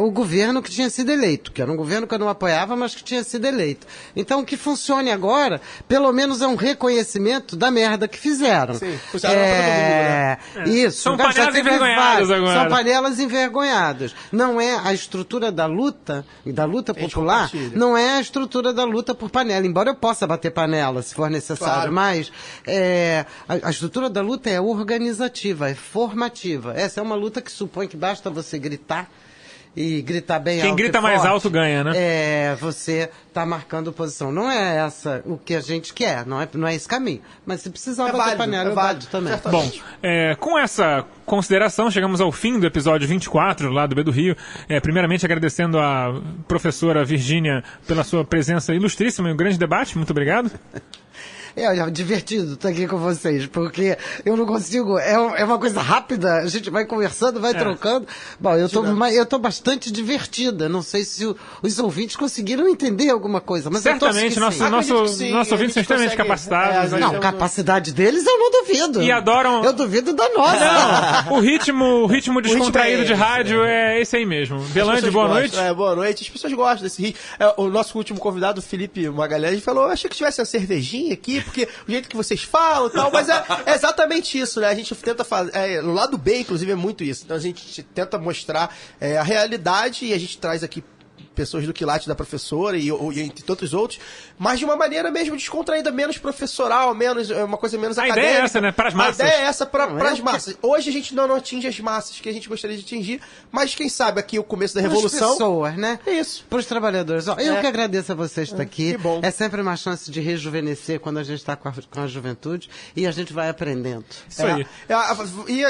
o governo que tinha sido eleito, que era um governo que eu não apoiava, mas que tinha sido eleito. Então, o que funcione agora, pelo menos é um reconhecimento da merda que fizeram. Sim, né? Isso. São panelas envergonhadas agora. São panelas envergonhadas. Não é a estrutura da luta, e da luta popular, não é a estrutura da luta por panela, embora eu possa bater panela, se for necessário, mas a estrutura da luta é organizativa, é formativa. Essa é uma luta que supõe que basta você gritar e gritar bem Quem alto grita e mais forte, alto ganha, né? você tá marcando posição. Não é essa o que a gente quer, não é esse caminho. Mas se precisar bater válido, panela, é eu válido bato também. Bom, com essa consideração, chegamos ao fim do episódio 24, lá do B do Rio. Primeiramente, agradecendo a professora Virgínia pela sua presença ilustríssima em um grande debate. Muito obrigado. É divertido estar aqui com vocês, porque eu não consigo, é uma coisa rápida, a gente vai conversando, vai trocando. Bom, eu tô bastante divertida, não sei se os ouvintes conseguiram entender alguma coisa, mas certamente, eu tô nossos ouvintes são extremamente capacitados. Não, capacidade deles eu não duvido. E adoram... Eu duvido da nossa. Não, o ritmo descontraído de rádio é esse aí mesmo. Belande, boa noite. Boa noite. As pessoas gostam desse ritmo. O nosso último convidado, o Felipe Magalhães, falou, eu achei que tivesse uma cervejinha aqui, porque o jeito que vocês falam e tal, mas é exatamente isso, né? A gente tenta fazer, no lado B, inclusive, é muito isso. Então a gente tenta mostrar a realidade e a gente traz aqui pessoas do quilate da professora e entre tantos outros, mas de uma maneira mesmo descontraída, menos professoral, uma coisa menos académica. A ideia é essa, né? Para as massas. A ideia é essa para as massas. Hoje a gente não atinge as massas que a gente gostaria de atingir, mas quem sabe aqui o começo da revolução... Para as pessoas, né? Isso. Para os trabalhadores. Eu que agradeço a vocês estar aqui. Que bom. É sempre uma chance de rejuvenescer quando a gente está com a juventude e a gente vai aprendendo. Isso aí.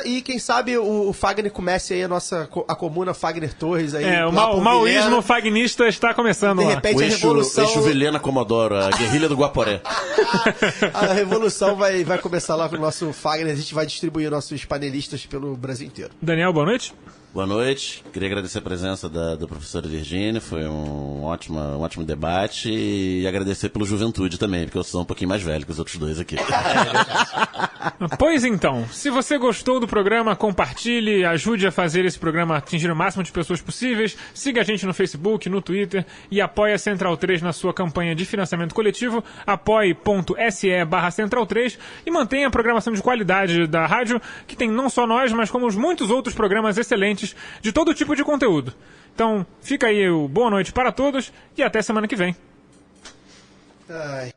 E quem sabe o Fagner comece aí a comuna Fagner Torres aí. O maoísmo fagnista está começando de lá. repente O a revolução... eixo Vilhena Comodoro, a guerrilha do Guaporé. A revolução vai começar lá com o nosso Fagner, a gente vai distribuir nossos panelistas pelo Brasil inteiro. Daniel, boa noite. Boa noite, queria agradecer a presença da professora Virgínia, foi um ótimo debate e agradecer pelo Juventude também, porque eu sou um pouquinho mais velho que os outros dois aqui. Pois então, se você gostou do programa, compartilhe, ajude a fazer esse programa atingir o máximo de pessoas possíveis, siga a gente no Facebook, no Twitter e apoie a Central 3 na sua campanha de financiamento coletivo, apoie.se/Central3 e mantenha a programação de qualidade da rádio, que tem não só nós, mas como muitos outros programas excelentes de todo tipo de conteúdo. Então, fica aí o boa noite para todos e até semana que vem. Ai.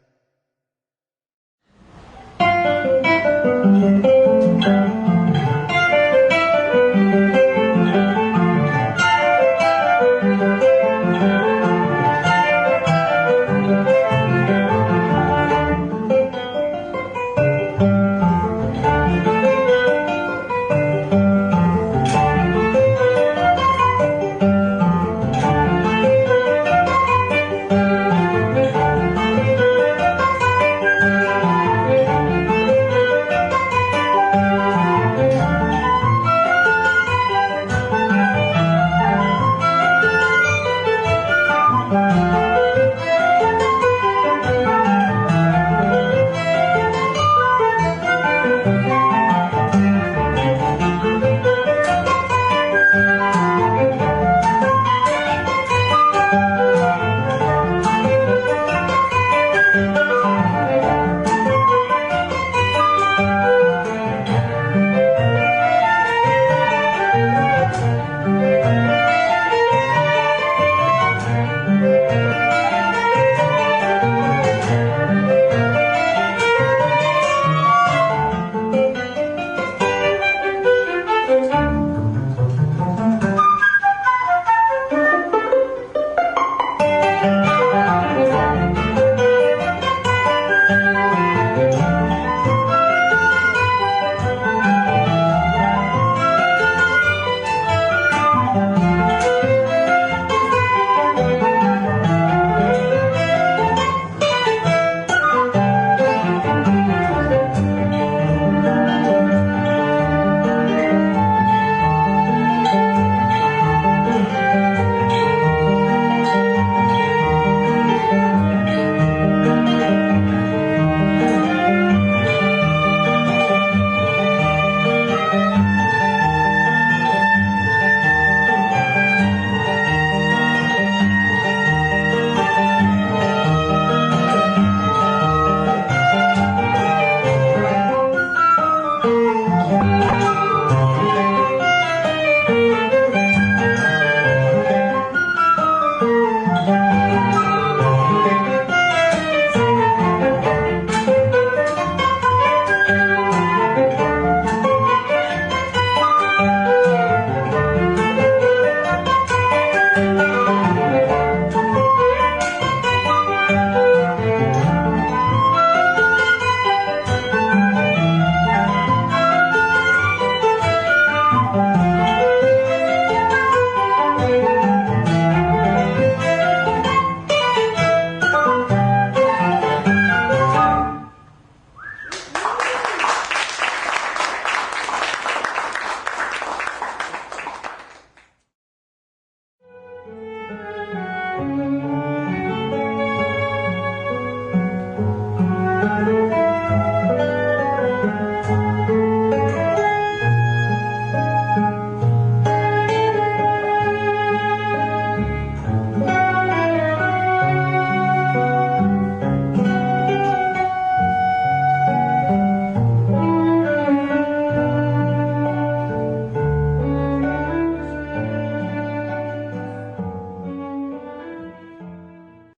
Música